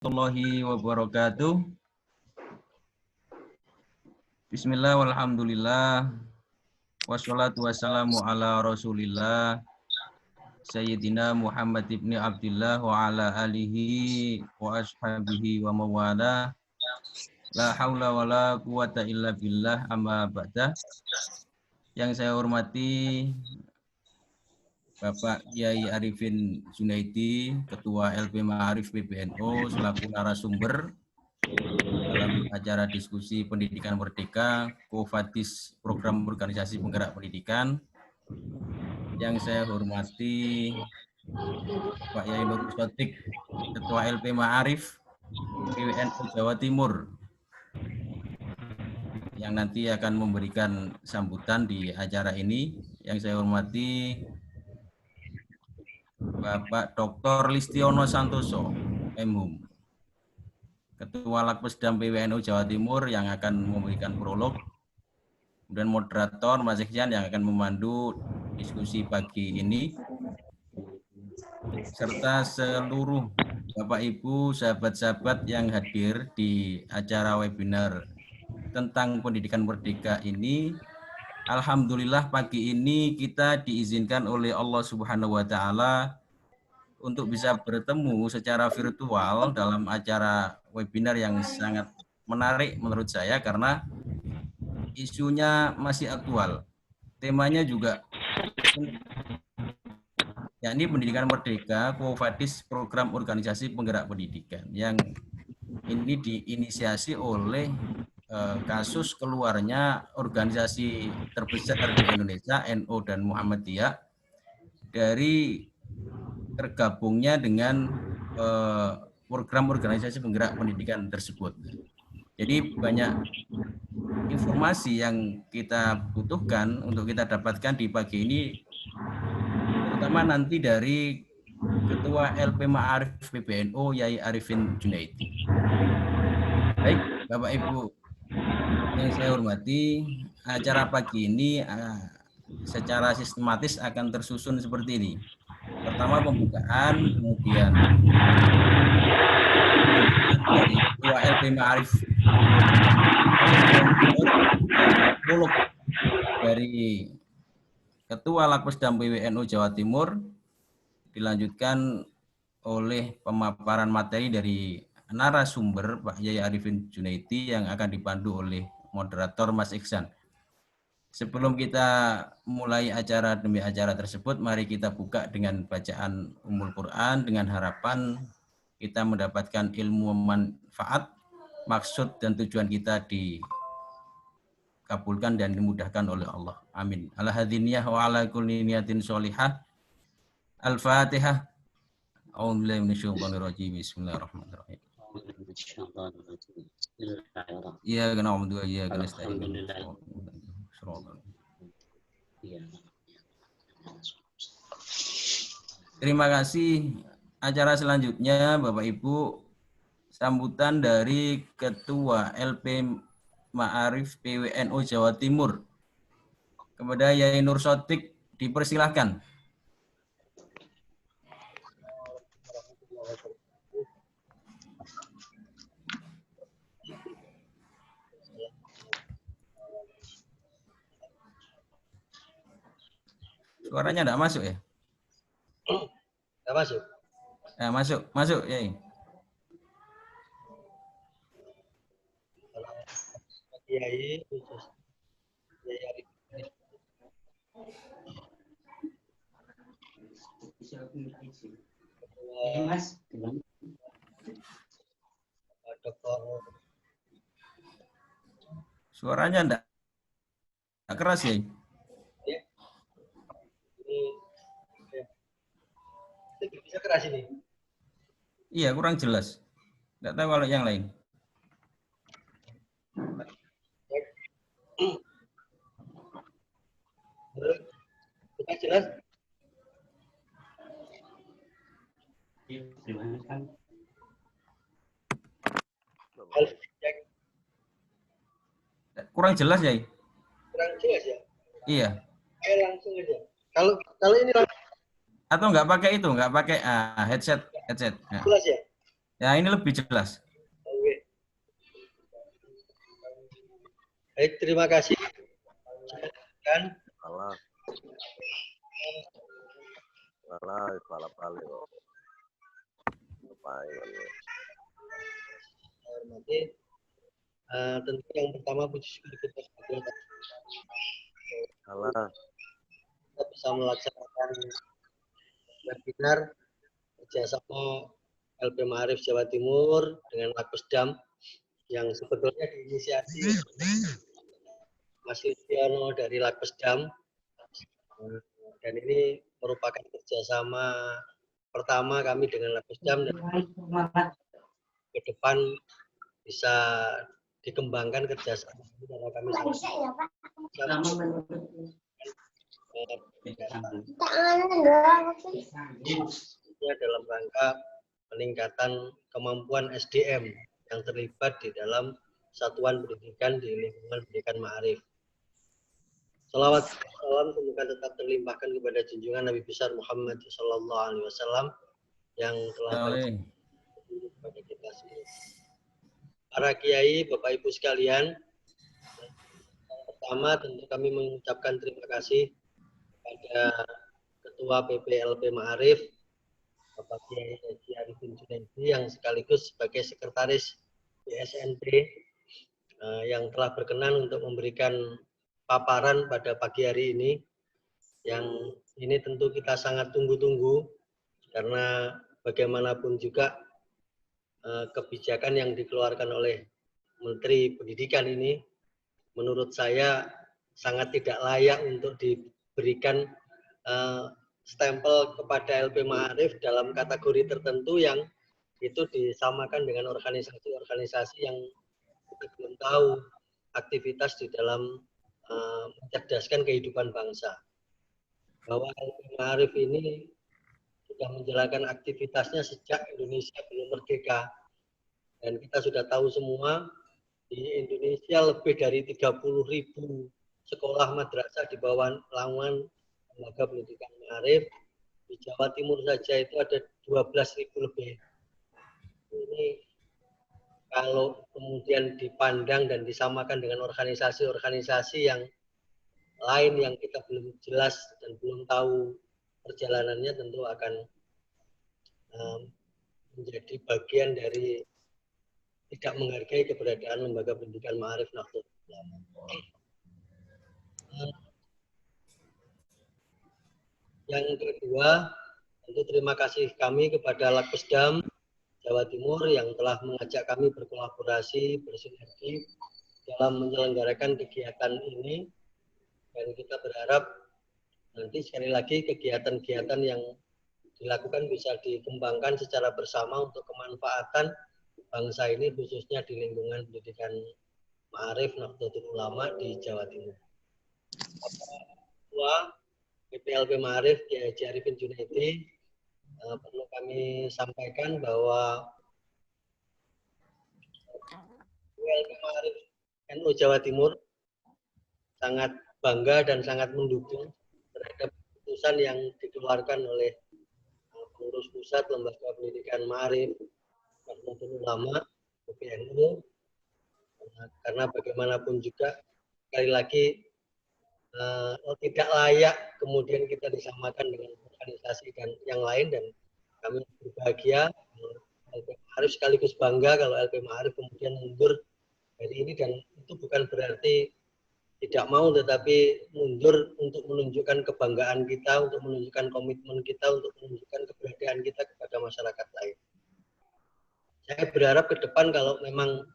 Warahmatullahi wabarakatuh. Bismillah walhamdulillah. Wassalatu wassalamu ala rasulillah. Sayyidina Muhammad ibn Abdullah wa ala alihi wa ashabihi wa mawala. La hawla wa la quwata illa billah amma ba'dah. Yang saya hormati Bapak Kiai Arifin Junaidi, Ketua LP Ma'arif PBNU, selaku narasumber dalam acara diskusi pendidikan merdeka, Kofadis Program Organisasi Penggerak Pendidikan. Yang saya hormati Pak Yai Nur Sotik, Ketua LP Ma'arif PWNU Jawa Timur, yang nanti akan memberikan sambutan di acara ini. Yang saya hormati Bapak Dr. Listiono Santoso, MHum, Ketua Lakpesdam PWNU Jawa Timur, yang akan memberikan prolog. Kemudian moderator Mas Iksan yang akan memandu diskusi pagi ini, serta seluruh Bapak Ibu, sahabat-sahabat yang hadir di acara webinar tentang pendidikan merdeka ini. Alhamdulillah pagi ini kita diizinkan oleh Allah Subhanahu wa Ta'ala untuk bisa bertemu secara virtual dalam acara webinar yang sangat menarik menurut saya, karena isunya masih aktual. Temanya juga yakni pendidikan merdeka, Kofadis Program Organisasi Penggerak Pendidikan, yang ini diinisiasi oleh kasus keluarnya organisasi terbesar di Indonesia, NU dan Muhammadiyah, dari tergabungnya dengan program organisasi penggerak pendidikan tersebut. Jadi banyak informasi yang kita butuhkan untuk kita dapatkan di pagi ini, terutama nanti dari Ketua LP Ma'arif PBNU Yai Arifin Junaidi. Baik, Bapak Ibu yang saya hormati, acara pagi ini secara sistematis akan tersusun seperti ini. Pertama pembukaan, kemudian dari Ketua LP Ma'arif prolog dari Ketua Lakpesdam PWNU Jawa Timur, dilanjutkan oleh pemaparan materi dari narasumber Pak Yai Arifin Junaidi yang akan dipandu oleh moderator Mas Iksan. Sebelum kita mulai acara demi acara tersebut, mari kita buka dengan bacaan Ummul Quran dengan harapan kita mendapatkan ilmu manfaat, maksud dan tujuan kita dikabulkan dan dimudahkan oleh Allah. Amin. Ala hadiniyah wa ala kulli niyatin sholihah. Al-Fatihah. A'udzubillahi minasyaitonirrajim. Bismillahirrahmanirrahim. Iya, kena omdu ya, kena stain. Terima kasih. Acara selanjutnya, Bapak Ibu, sambutan dari Ketua LP Ma'arif PWNU Jawa Timur kepada Yai Nur Sotik, dipersilahkan. Suaranya enggak masuk ya? Enggak masuk. Nah, masuk ya. Kiai khusus Kiai Arif. Mas, Dokter. Suaranya enggak keras ya? Ini bisa keras ini. Iya, kurang jelas. Enggak tahu kalau yang lain. Sudah jelas? Kurang jelas ya? Kurang jelas ya? Iya. Ayo langsung aja. Kalau ini langsung. Atau enggak pakai itu, enggak pakai headset. Jelas ya? Ya, ini lebih jelas. Oke. Baik, terima kasih. Kan Salah, salah, salah balik kok. Ngapain ini? hormati. Tentu yang pertama puji syukur kita kepada Salah, kita bisa melaksanakan webinar kerjasama LP Ma'arif Jawa Timur dengan Lakpesdam yang sebetulnya diinisiasi Mas Listiono dari Lakpesdam, dan ini merupakan kerjasama pertama kami dengan Lakpesdam, dan ke depan bisa dikembangkan kerjasama karena kami dalam rangka peningkatan kemampuan SDM yang terlibat di dalam satuan pendidikan di lingkungan pendidikan Ma'arif. Salawat salam semoga tetap terlimpahkan kepada junjungan Nabi besar Muhammad Sallallahu Alaihi Wasallam yang telah Boleh. kepada kita semua. Para kiai, bapak ibu sekalian, yang pertama tentu kami mengucapkan terima kasih kepada Ketua PPLP Ma'arif, Bapak Kiai Haji Arifin Junaidi, yang sekaligus sebagai Sekretaris BSNP yang telah berkenan untuk memberikan paparan pada pagi hari ini, yang ini tentu kita sangat tunggu-tunggu karena bagaimanapun juga kebijakan yang dikeluarkan oleh Menteri Pendidikan ini menurut saya sangat tidak layak untuk diberikan stempel kepada LP Ma'arif dalam kategori tertentu yang itu disamakan dengan organisasi-organisasi yang kita belum tahu aktivitas di dalam mencerdaskan kehidupan bangsa. Bahwa LP Ma'arif ini sudah menjalankan aktivitasnya sejak Indonesia belum merdeka. Dan kita sudah tahu semua, di Indonesia lebih dari 30.000 sekolah madrasah di bawah naungan lembaga pendidikan Ma'arif. Di Jawa Timur saja itu ada 12.000 lebih. Ini kalau kemudian dipandang dan disamakan dengan organisasi-organisasi yang lain yang kita belum jelas dan belum tahu perjalanannya, tentu akan menjadi bagian dari tidak menghargai keberadaan lembaga pendidikan Ma'arif Nahdlatul Ulama. Yang kedua, tentu terima kasih kami kepada Lakpesdam Jawa Timur yang telah mengajak kami berkolaborasi, bersinergi dalam menyelenggarakan kegiatan ini, dan kita berharap nanti sekali lagi kegiatan-kegiatan yang dilakukan bisa dikembangkan secara bersama untuk kemanfaatan bangsa ini, khususnya di lingkungan pendidikan Ma'arif Nahdlatul Ulama di Jawa Timur. Ketua PPLP Ma'arif Kiai Haji Arifin Junaidi, perlu kami sampaikan bahwa PPLP Ma'arif NU Jawa Timur sangat bangga dan sangat mendukung terhadap keputusan yang dikeluarkan oleh pengurus pusat lembaga pendidikan Ma'arif Nahdlatul Ulama PPNU, karena bagaimanapun juga sekali lagi tidak layak kemudian kita disamakan dengan organisasi dan yang lain, dan kami berbahagia LP Ma'arif sekaligus bangga kalau LP Ma'arif kemudian mundur dari ini, dan itu bukan berarti tidak mau, tetapi mundur untuk menunjukkan kebanggaan kita, untuk menunjukkan komitmen kita, untuk menunjukkan keberadaan kita kepada masyarakat lain. Saya berharap ke depan kalau memang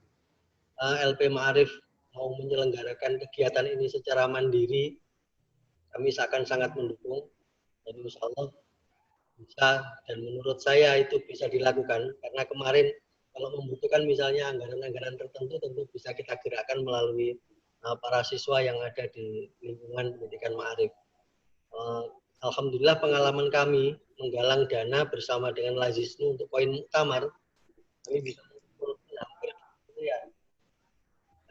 LP Ma'arif mau menyelenggarakan kegiatan ini secara mandiri, kami akan sangat mendukung, dan insya Allah bisa, dan menurut saya itu bisa dilakukan, karena kemarin kalau membutuhkan misalnya anggaran-anggaran tertentu tentu bisa kita gerakkan melalui para siswa yang ada di lingkungan pendidikan Ma'arif. Alhamdulillah pengalaman kami menggalang dana bersama dengan Lazisnu untuk poin muktamar, kami bisa hampir ya.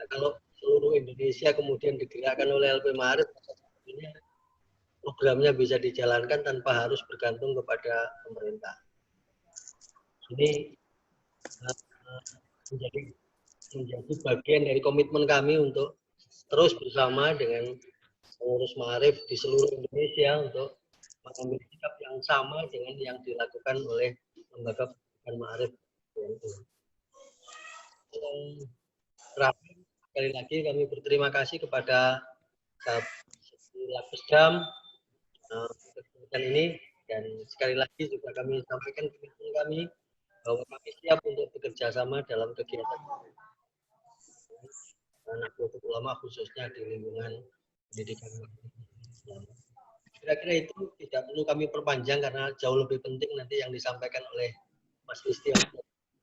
Nah, kalau seluruh Indonesia kemudian digerakkan oleh LP Ma'arif, programnya bisa dijalankan tanpa harus bergantung kepada pemerintah. Ini menjadi bagian dari komitmen kami untuk terus bersama dengan pengurus Ma'arif di seluruh Indonesia untuk mengambil sikap yang sama dengan yang dilakukan oleh lembaga pendidikan Ma'arif. Yang terakhir, sekali lagi kami berterima kasih kepada Lapesdam kegiatan ini, dan sekali lagi juga kami sampaikan komitmen kami bahwa kami siap untuk bekerja sama dalam kegiatan Nahdlatul Ulama khususnya di lingkungan pendidikan. Kira-kira itu tidak perlu kami perpanjang karena jauh lebih penting nanti yang disampaikan oleh Mas Listian,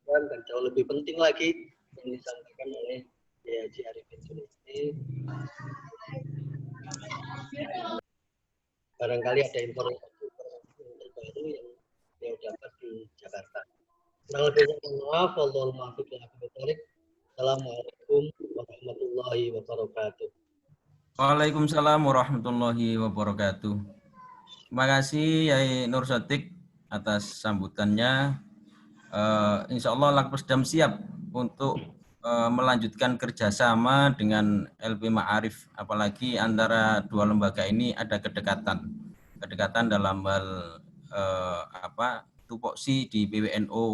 dan jauh lebih penting lagi yang disampaikan oleh Haji Arifin Sunusi. Barangkali ada informasi terbaru yang beliau dapat di Jakarta. Kurang lebihnya mohon maaf. Wallahul muwaffiq ila aqwamit thoriq. Assalamualaikum warahmatullahi wabarakatuh. Waalaikumsalam warahmatullahi wabarakatuh. Terima kasih Yai Nur Sotik atas sambutannya. Insya Allah Lakpesdam siap untuk melanjutkan kerjasama dengan LP Ma'arif, apalagi antara dua lembaga ini ada kedekatan dalam hal tupoksi di PWNU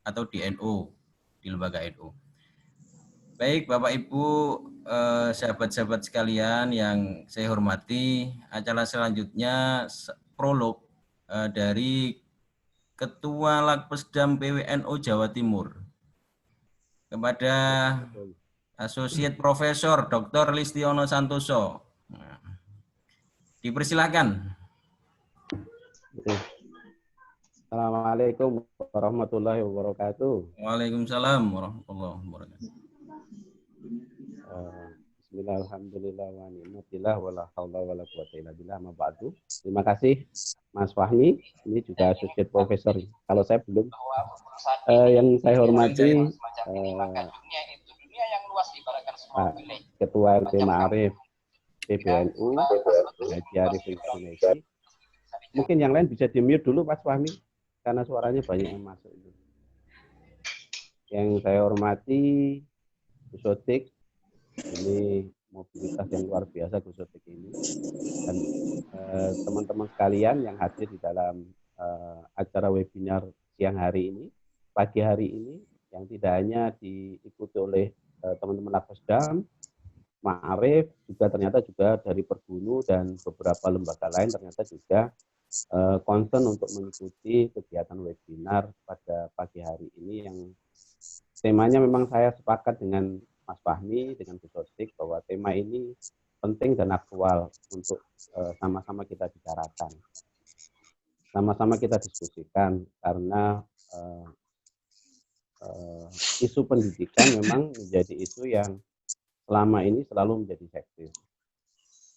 atau di NU, di lembaga NU. Baik Bapak Ibu, sahabat-sahabat sekalian yang saya hormati, acara selanjutnya prolog dari Ketua Lakpesdam PWNU Jawa Timur kepada Asosiat Profesor Dr. Listiono Santoso. Dipersilakan. Assalamualaikum warahmatullahi wabarakatuh. Waalaikumsalam warahmatullahi wabarakatuh. Bismillah, alhamdulillah, wa ni'matillah, wa la hawla wa la quwwata illa billah, ma ba'du. Terima kasih Mas Fahmi, ini juga Associate Professor. Kalau saya belum. Yang saya hormati Ketua LP Ma'arif PBNU, Haji Arifin Sunusi. Mungkin yang lain bisa di-mute dulu Mas Fahmi, karena suaranya banyak yang masuk. Yang saya hormati Gus Sotik, ini mobilitas yang luar biasa Gus Sotik ini, dan teman-teman sekalian yang hadir di dalam acara webinar siang hari ini, pagi hari ini, yang tidak hanya diikuti oleh teman-teman Lakpesdam, Ma'arif, juga ternyata juga dari Perbunu dan beberapa lembaga lain ternyata juga concern untuk mengikuti kegiatan webinar pada pagi hari ini, yang temanya memang saya sepakat dengan Mas Fahmi, dengan Gus Sotik, bahwa tema ini penting dan aktual untuk sama-sama kita bicarakan, sama-sama kita diskusikan, karena isu pendidikan memang menjadi isu yang selama ini selalu menjadi seksi,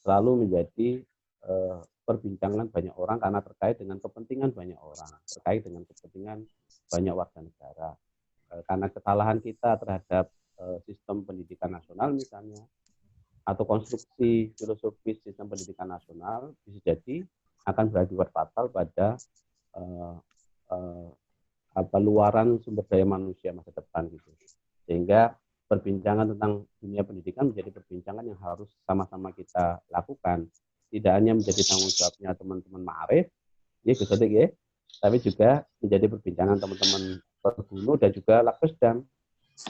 selalu menjadi perbincangan banyak orang karena terkait dengan kepentingan banyak orang, terkait dengan kepentingan banyak warga negara. Karena kesalahan kita terhadap sistem pendidikan nasional misalnya, atau konstruksi filosofis sistem pendidikan nasional, bisa jadi akan berakibat fatal pada luaran sumber daya manusia masa depan gitu. Sehingga perbincangan tentang dunia pendidikan menjadi perbincangan yang harus sama-sama kita lakukan. Tidak hanya menjadi tanggung jawabnya teman-teman Ma'arif, ya Gus Sotik ya, tapi juga menjadi perbincangan teman-teman Perbunu dan juga Lakpesdam.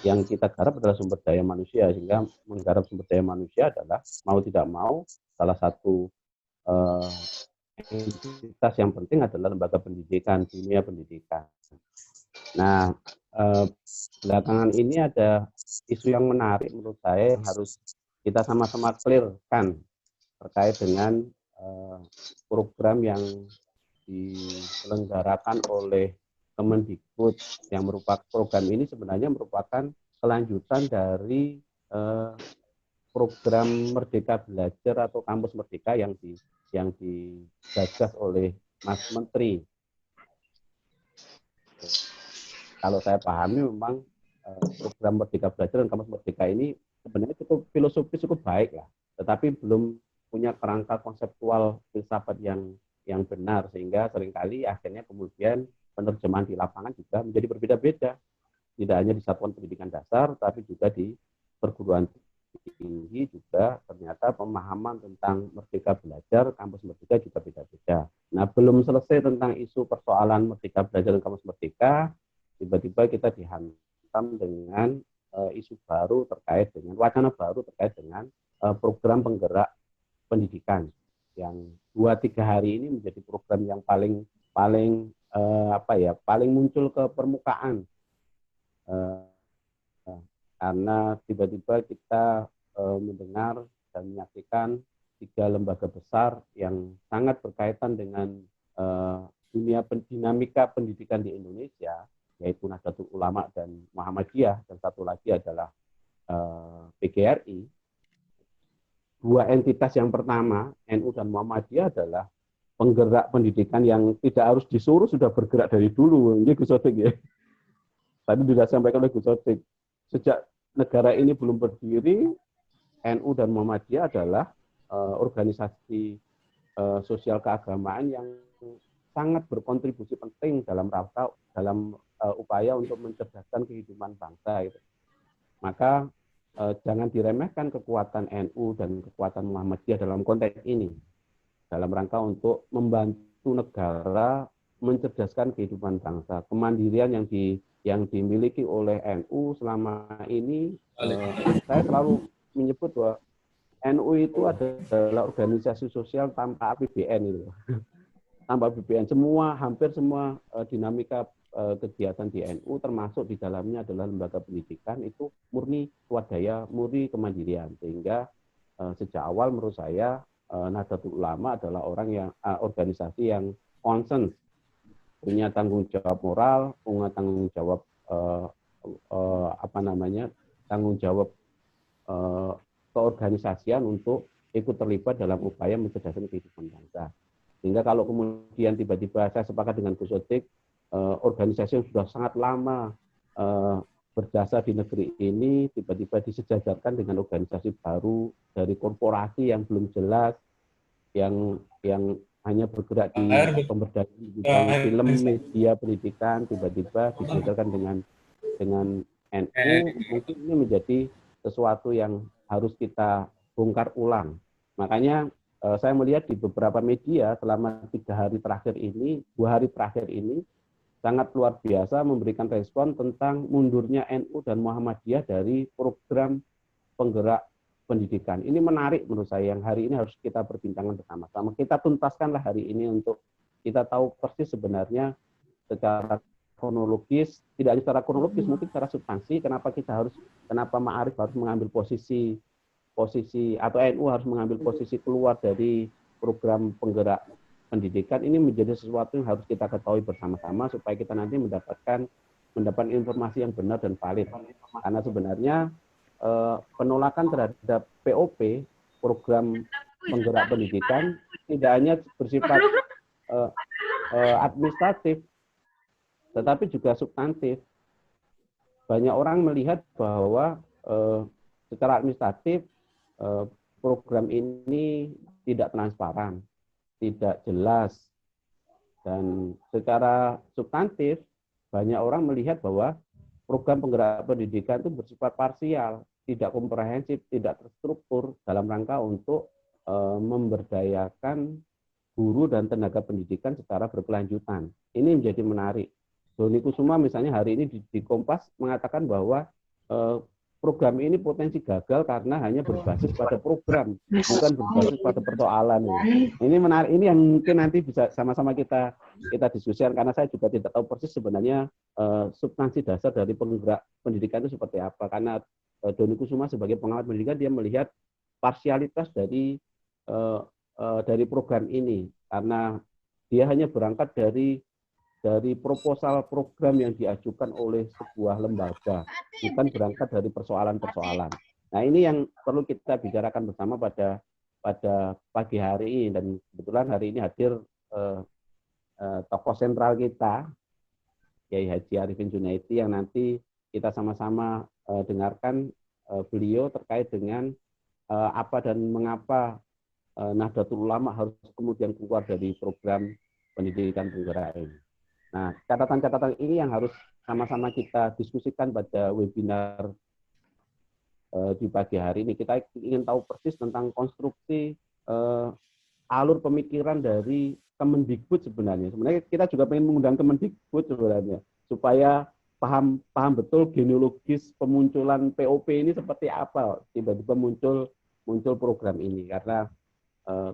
Yang kita garap adalah sumber daya manusia, sehingga menggarap sumber daya manusia adalah mau tidak mau salah satu entitas yang penting adalah lembaga pendidikan, dunia pendidikan. Nah, belakangan ini ada isu yang menarik menurut saya yang harus kita sama-sama clear-kan terkait dengan program yang diselenggarakan oleh Kemendikbud, yang merupakan program ini sebenarnya merupakan kelanjutan dari program Merdeka Belajar atau Kampus Merdeka yang digagas oleh Mas Menteri. Kalau saya pahami memang program Merdeka Belajar dan Kampus Merdeka ini sebenarnya cukup filosofis, cukup baik lah, tetapi belum punya kerangka konseptual filsafat yang benar, sehingga seringkali akhirnya kemudian penerjemahan di lapangan juga menjadi berbeda-beda. tidak hanya di satuan pendidikan dasar, tapi juga di perguruan tinggi juga ternyata pemahaman tentang Merdeka Belajar, kampus Merdeka juga beda-beda. Nah, belum selesai tentang isu persoalan Merdeka Belajar dan kampus Merdeka, tiba-tiba kita dihantam dengan isu baru terkait dengan wacana baru terkait dengan program penggerak pendidikan yang 2-3 hari ini menjadi program yang paling muncul ke permukaan karena tiba-tiba kita mendengar dan menyaksikan 3 lembaga besar yang sangat berkaitan dengan dunia dinamika pendidikan di Indonesia, yaitu Nahdlatul Ulama dan Muhammadiyah, dan satu lagi adalah PGRI. 2 entitas yang pertama, NU dan Muhammadiyah, adalah penggerak pendidikan yang tidak harus disuruh, sudah bergerak dari dulu. Ini Gus Sodik ya. Tadi sudah sampaikan oleh Gus Sodik. Sejak negara ini belum berdiri, NU dan Muhammadiyah adalah organisasi sosial keagamaan yang sangat berkontribusi penting dalam upaya untuk mencerdaskan kehidupan bangsa. Gitu. Maka jangan diremehkan kekuatan NU dan kekuatan Muhammadiyah dalam konteks ini, dalam rangka untuk membantu negara mencerdaskan kehidupan bangsa. Kemandirian yang dimiliki oleh NU selama ini, saya selalu menyebut bahwa NU itu adalah organisasi sosial tanpa APBN itu. Tanpa APBN, hampir semua dinamika kegiatan di NU, termasuk di dalamnya adalah lembaga pendidikan, itu murni swadaya, murni kemandirian. Sehingga sejak awal menurut saya Nahdlatul Ulama adalah organisasi yang concern, punya tanggung jawab moral, punya tanggung jawab tanggung jawab keorganisasian untuk ikut terlibat dalam upaya mencerdaskan kehidupan bangsa. Sehingga kalau kemudian tiba-tiba saya sepakat dengan Gus Sodik, organisasi yang sudah sangat lama berjasa di negeri ini tiba-tiba disejajarkan dengan organisasi baru dari korporasi yang belum jelas, yang hanya bergerak di pemberdayaan bidang film, media, pendidikan, tiba-tiba disejajarkan dengan NU, mungkin ini menjadi sesuatu yang harus kita bongkar ulang. Makanya saya melihat di beberapa media selama 2 hari terakhir ini sangat luar biasa memberikan respon tentang mundurnya NU dan Muhammadiyah dari program penggerak pendidikan. Ini menarik menurut saya, yang hari ini harus kita perbincangkan bersama-sama. Kita tuntaskanlah hari ini untuk kita tahu persis sebenarnya secara kronologis, tidak hanya secara kronologis, mungkin secara substansi, kenapa Ma'arif harus mengambil posisi atau NU harus mengambil posisi keluar dari program penggerak pendidikan. Ini menjadi sesuatu yang harus kita ketahui bersama-sama supaya kita nanti mendapatkan informasi yang benar dan valid. Karena sebenarnya penolakan terhadap POP, program penggerak pendidikan, tidak hanya bersifat administratif, tetapi juga substantif. Banyak orang melihat bahwa secara administratif program ini tidak transparan, tidak jelas, dan secara substantif banyak orang melihat bahwa program penggerak pendidikan itu bersifat parsial, tidak komprehensif, tidak terstruktur dalam rangka untuk memberdayakan guru dan tenaga pendidikan secara berkelanjutan. Ini menjadi menarik. Doni Kusuma misalnya hari ini di Kompas mengatakan bahwa program ini potensi gagal karena hanya berbasis pada program, bukan berbasis pada persoalan. Ini menarik, ini yang mungkin nanti bisa sama-sama kita diskusikan, karena saya juga tidak tahu persis sebenarnya substansi dasar dari penggerak pendidikan itu seperti apa. Karena Doni Kusuma sebagai pengamat pendidikan, dia melihat parsialitas dari program ini, karena dia hanya berangkat dari proposal program yang diajukan oleh sebuah lembaga, bukan berangkat dari persoalan-persoalan. Nah, ini yang perlu kita bicarakan bersama pada pagi hari ini, dan kebetulan hari ini hadir tokoh sentral kita, Kiai Haji Arifin Junaidi, yang nanti kita sama-sama dengarkan beliau terkait dengan apa dan mengapa Nahdlatul Ulama harus kemudian keluar dari program pendidikan penggerak ini. Nah, catatan-catatan ini yang harus sama-sama kita diskusikan pada webinar di pagi hari ini. Kita ingin tahu persis tentang konstruksi alur pemikiran dari Kemendikbud sebenarnya. Sebenarnya kita juga ingin mengundang Kemendikbud sebenarnya supaya paham betul genealogis pemunculan POP ini seperti apa tiba-tiba muncul program ini. Karena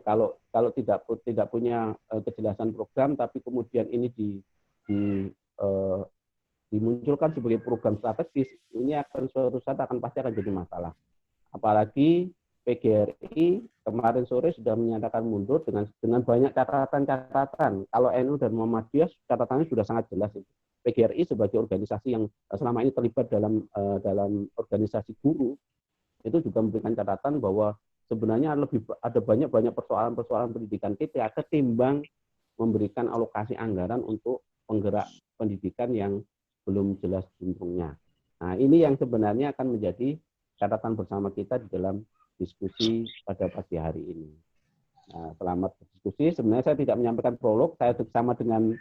kalau tidak punya kejelasan program tapi kemudian ini dimunculkan sebagai program strategis, ini akan suatu saat pasti akan jadi masalah. Apalagi PGRI kemarin sore sudah menyatakan mundur dengan banyak catatan. Kalau NU dan Muhammadiyah catatannya sudah sangat jelas. PGRI sebagai organisasi yang selama ini terlibat dalam organisasi guru itu juga memberikan catatan bahwa sebenarnya ada banyak persoalan pendidikan kita ketimbang memberikan alokasi anggaran untuk penggerak pendidikan yang belum jelas bentuknya. Nah, ini yang sebenarnya akan menjadi catatan bersama kita di dalam diskusi pada pagi hari ini. Nah, selamat berdiskusi. Sebenarnya saya tidak menyampaikan prolog, saya bersama dengan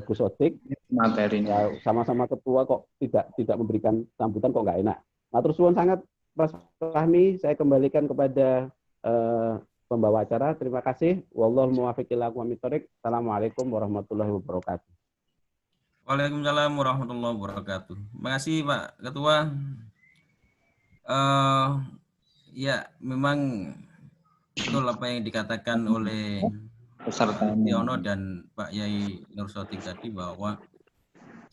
Gus Odik. Materinya. Ya, sama-sama ketua kok tidak memberikan sambutan kok nggak enak. Matur suwun sangat Mas Fahmi, saya kembalikan kepada pembawa acara. Terima kasih. Wallahu muwaffiq ila aqwamit thoriq. Assalamualaikum warahmatullahi wabarakatuh. Waalaikumsalam warahmatullahi wabarakatuh. Terima kasih Pak Ketua. Ya, memang betul apa yang dikatakan oleh Pak Tiono dan Pak Yai Nur Sotik tadi bahwa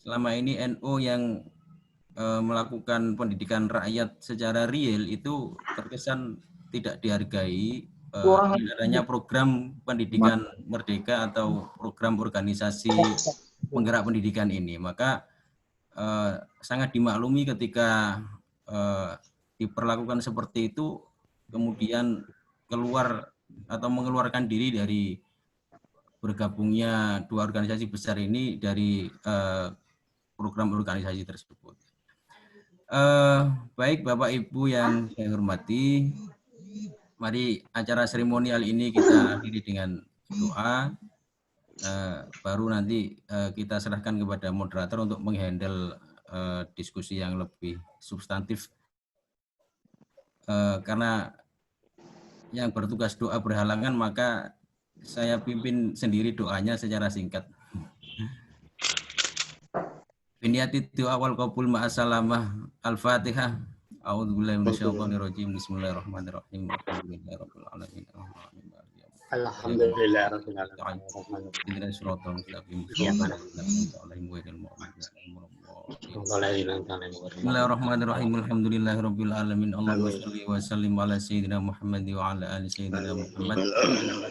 selama ini NU yang melakukan pendidikan rakyat secara real itu terkesan tidak dihargai adanya program pendidikan merdeka atau program organisasi penggerak pendidikan ini. Maka sangat dimaklumi ketika diperlakukan seperti itu, kemudian keluar atau mengeluarkan diri dari bergabungnya dua organisasi besar ini dari program organisasi tersebut. Baik Bapak Ibu yang saya hormati, mari acara seremonial ini kita akhiri dengan doa. Baru nanti kita serahkan kepada moderator untuk menghandle diskusi yang lebih substantif. Karena yang bertugas doa berhalangan, maka saya pimpin sendiri doanya secara singkat. Biniyati doa wal qabul ma'assalamah. Al-Fatihah. A'udzubillahi minasyaitonirrajim. Bismillahirrahmanirrahim. Alhamdulillahirabbil alamin. Alhamdulillahirabbil alamin. Bismillahirrahmanirrahim. Alhamdulillahirabbil alamin. Allahumma shalli wa sallim ala sayyidina Muhammad wa ala ali sayyidina Muhammad.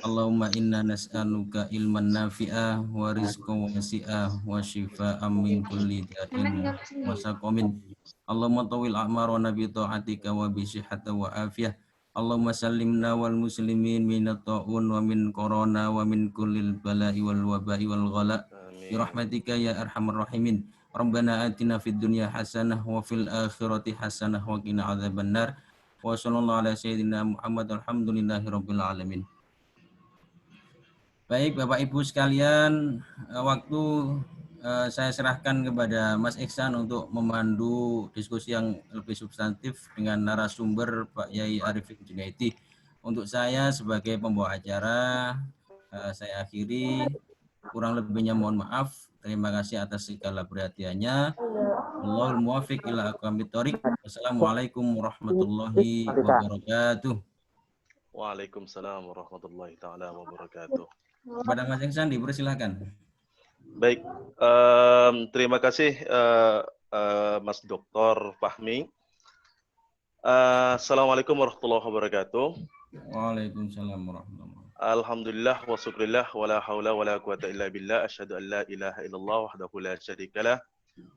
Allahumma inna nas'aluka ilman nafi'ah wa rizqan wasi'ah wa shifaa'an min kulli da'in wa saqamin. Allahumma tawil a'marana bi ta'atika wa bi sihhatin wa afiyah. Allahumma sallimna wal muslimin minat ta'un wa min corona wa min kullil bala'i wal waba'i wal ghala. Bi rahmatika ya arhamar rahimin. Rabbana atina fid dunya hasanah wa fil akhirati hasanah wa qina adzabannar. Wa sallallahu ala sayyidina Muhammad alhamdulillahi rabbil alamin. Baik Bapak Ibu sekalian, waktu saya serahkan kepada Mas Iksan untuk memandu diskusi yang lebih substantif dengan narasumber Pak Yai Arifin Junaidi. Untuk saya sebagai pembawa acara, saya akhiri. Kurang lebihnya mohon maaf. Terima kasih atas segala perhatiannya. Wallahul muwaffiq ila aqwamit thoriq. Wassalamualaikum warahmatullahi wabarakatuh. Waalaikumsalam warahmatullahi taala wabarakatuh. Kepada Mas Iksan dipersilakan. Baik, terima kasih Mas Dr. Fahmi. Assalamualaikum warahmatullahi wabarakatuh. Waalaikumsalam warahmatullahi wabarakatuh. Alhamdulillah wa syukrillah wa la hawla wa la quwata illa billah. Asyhadu an la ilaha illallah wahdahu la syarikalah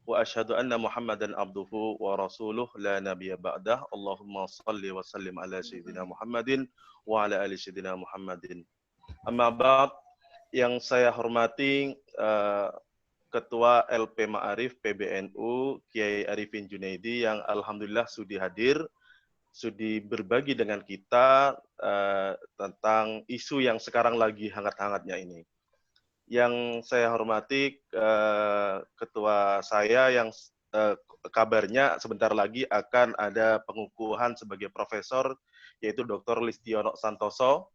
wa asyhadu anna Muhammadan abduhu wa rasuluh la nabiyya ba'dah. Allahumma shalli wa sallim ala sayyidina Muhammadin wa ala ali sayyidina Muhammadin. Amma ba'd, yang saya hormati Ketua LP Ma'arif PBNU Kiai Arifin Junaidi yang alhamdulillah sudi hadir, sudi berbagi dengan kita tentang isu yang sekarang lagi hangat-hangatnya ini. Yang saya hormati ketua saya yang kabarnya sebentar lagi akan ada pengukuhan sebagai profesor, yaitu Dr. Listiono Santoso.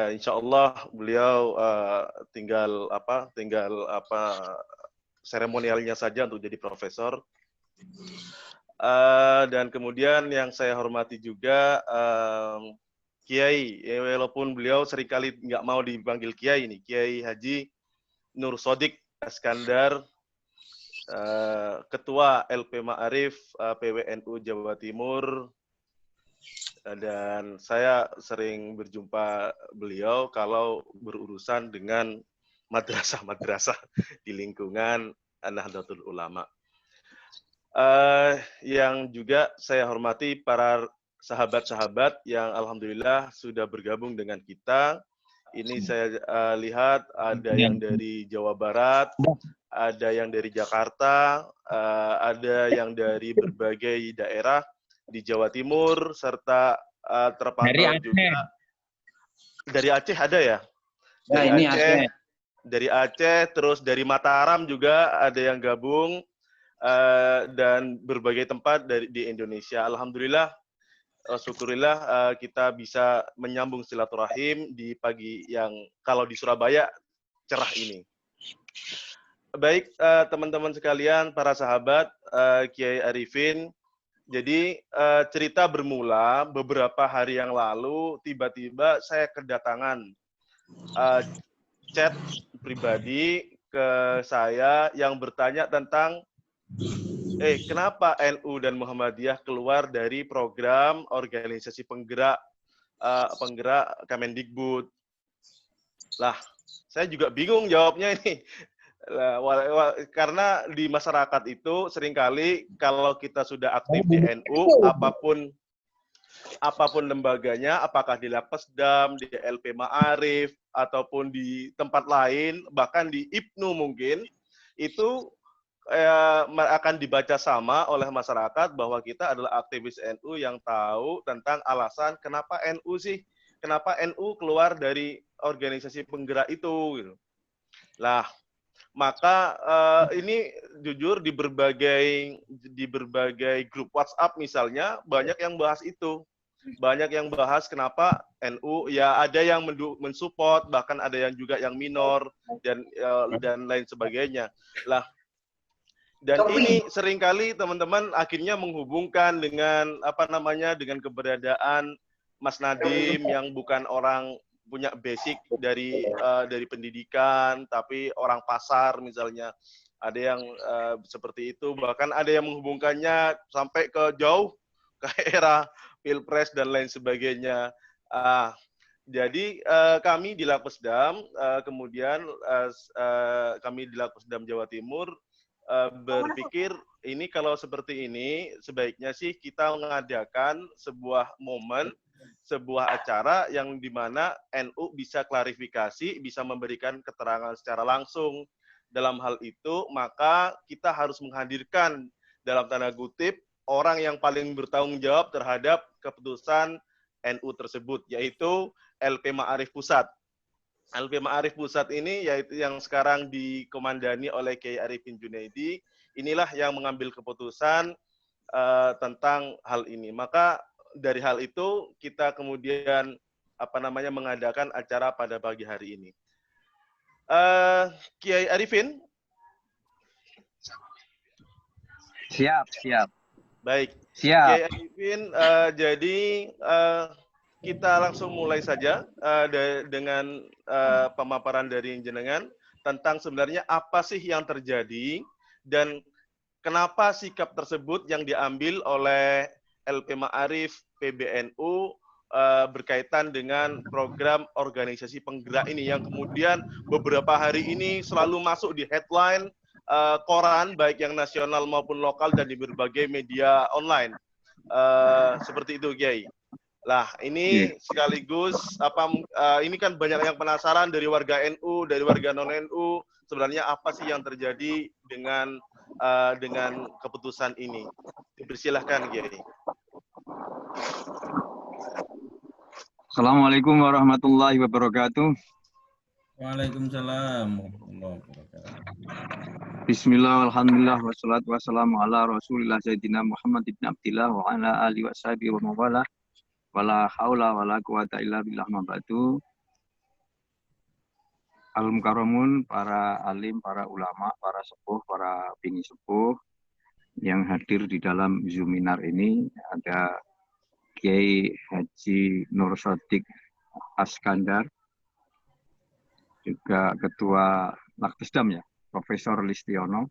Insya Allah beliau tinggal seremonialnya saja untuk jadi profesor. Dan kemudian yang saya hormati juga Kiai, walaupun beliau seringkali nggak mau dipanggil Kiai ini, Kiai Haji Nur Sodik Iskandar, Ketua LP Ma'arif PWNU Jawa Timur, dan saya sering berjumpa beliau kalau berurusan dengan madrasah-madrasah di lingkungan Nahdlatul Ulama. Yang juga saya hormati para sahabat-sahabat yang alhamdulillah sudah bergabung dengan kita. Ini saya lihat ada yang dari Jawa Barat, ada yang dari Jakarta, ada yang dari berbagai daerah di Jawa Timur, serta terpantau juga dari Aceh ada ya? Dari Aceh, dari Aceh, terus dari Mataram juga ada yang gabung, dan berbagai tempat di Indonesia. Alhamdulillah, syukurillah kita bisa menyambung silaturahim di pagi yang kalau di Surabaya cerah ini. Baik teman-teman sekalian, para sahabat Kiai Arifin, jadi cerita bermula beberapa hari yang lalu, tiba-tiba saya kedatangan chat pribadi ke saya yang bertanya tentang kenapa NU dan Muhammadiyah keluar dari program organisasi penggerak Kemendikbud. Lah, saya juga bingung jawabnya ini. Karena di masyarakat itu seringkali kalau kita sudah aktif di NU, apapun lembaganya, apakah di Lapesdam, di LP Ma'arif, ataupun di tempat lain, bahkan di IPNU mungkin, itu akan dibaca sama oleh masyarakat bahwa kita adalah aktivis NU yang tahu tentang alasan kenapa NU keluar dari organisasi penggerak itu. Gitu. Lah, maka ini jujur di berbagai grup WhatsApp misalnya banyak yang bahas itu. Banyak yang bahas kenapa NU, ya ada yang mensupport, bahkan ada yang juga yang minor dan lain sebagainya. Lah, dan ini seringkali teman-teman akhirnya menghubungkan dengan dengan keberadaan Mas Nadiem yang bukan orang punya basic dari pendidikan, tapi orang pasar misalnya. Ada yang seperti itu, bahkan ada yang menghubungkannya sampai ke jauh ke era Pilpres dan lain sebagainya. Jadi kami di Lapesdam, kemudian kami di Lapesdam Jawa Timur berpikir ini kalau seperti ini sebaiknya sih kita mengadakan sebuah momen, sebuah acara yang dimana NU bisa klarifikasi, bisa memberikan keterangan secara langsung. Dalam hal itu maka kita harus menghadirkan dalam tanda kutip orang yang paling bertanggung jawab terhadap keputusan NU tersebut, yaitu LP Ma'arif Pusat. LP Ma'arif Pusat ini yaitu yang sekarang dikomandani oleh Kiai Arifin Junaidi, inilah yang mengambil keputusan tentang hal ini. Maka dari hal itu kita kemudian mengadakan acara pada pagi hari ini. Kiai Arifin? Siap. Baik. Siap. Kiai Arifin, jadi kita langsung mulai saja dengan pemaparan dari jenengan tentang sebenarnya apa sih yang terjadi dan kenapa sikap tersebut yang diambil oleh LP Ma'arif PBNU berkaitan dengan program organisasi penggerak ini yang kemudian beberapa hari ini selalu masuk di headline koran baik yang nasional maupun lokal dan di berbagai media online. Seperti itu, Kiai. Lah, ini sekaligus ini kan banyak yang penasaran dari warga NU, dari warga non-NU, sebenarnya apa sih yang terjadi dengan keputusan ini? Dipersilahkan, Kiai. Assalamualaikum warahmatullahi wabarakatuh. Waalaikumsalam warahmatullahi wabarakatuh. Bismillah, alhamdulillah, wassalatu wassalamu ala rasulillah Sayyidina Muhammad ibn Abdillah wa ala alihi wa sahbihi wa mawala wala hawla wala quwata illa billah mabadu. Al-Mukarramun, para alim, para ulama, para sepuh, para bini sepuh yang hadir di dalam Zuminar ini. Ada Kiai Haji Nur Shodiq Askandar, juga Ketua Lakbesdam ya, Profesor Listiono,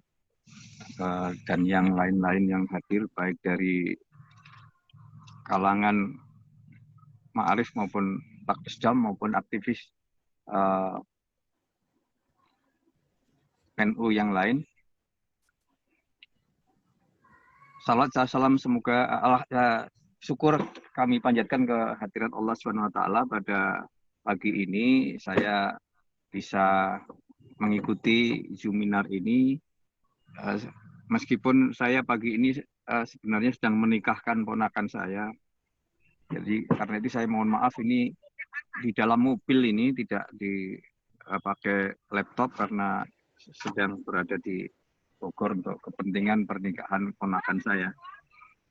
dan yang lain-lain yang hadir, baik dari kalangan ma'arif maupun Lakbesdam maupun aktivis NU yang lain. Salat salam semoga syukur kami panjatkan ke hadirat Allah SWT pada pagi ini. Saya bisa mengikuti Zuminar ini meskipun saya pagi ini sebenarnya sedang menikahkan ponakan saya. Jadi karena itu saya mohon maaf, ini di dalam mobil ini tidak dipakai laptop karena sedang berada di Bogor untuk kepentingan pernikahan ponakan saya.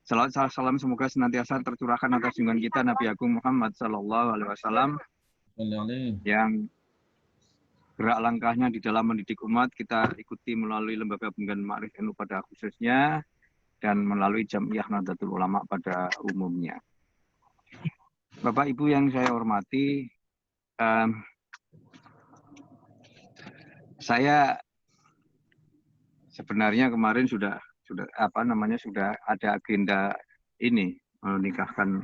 Salawat salam semoga senantiasa tercurahkan atas junjungan kita Nabi Agung Muhammad Sallallahu Alaihi Wasallam yang gerak langkahnya di dalam mendidik umat kita ikuti melalui Lembaga Pendidikan Ma'arif NU pada khususnya dan melalui Jam'iyah Nahdlatul Ulama pada umumnya. Bapak Ibu yang saya hormati, saya sebenarnya kemarin sudah ada agenda ini menikahkan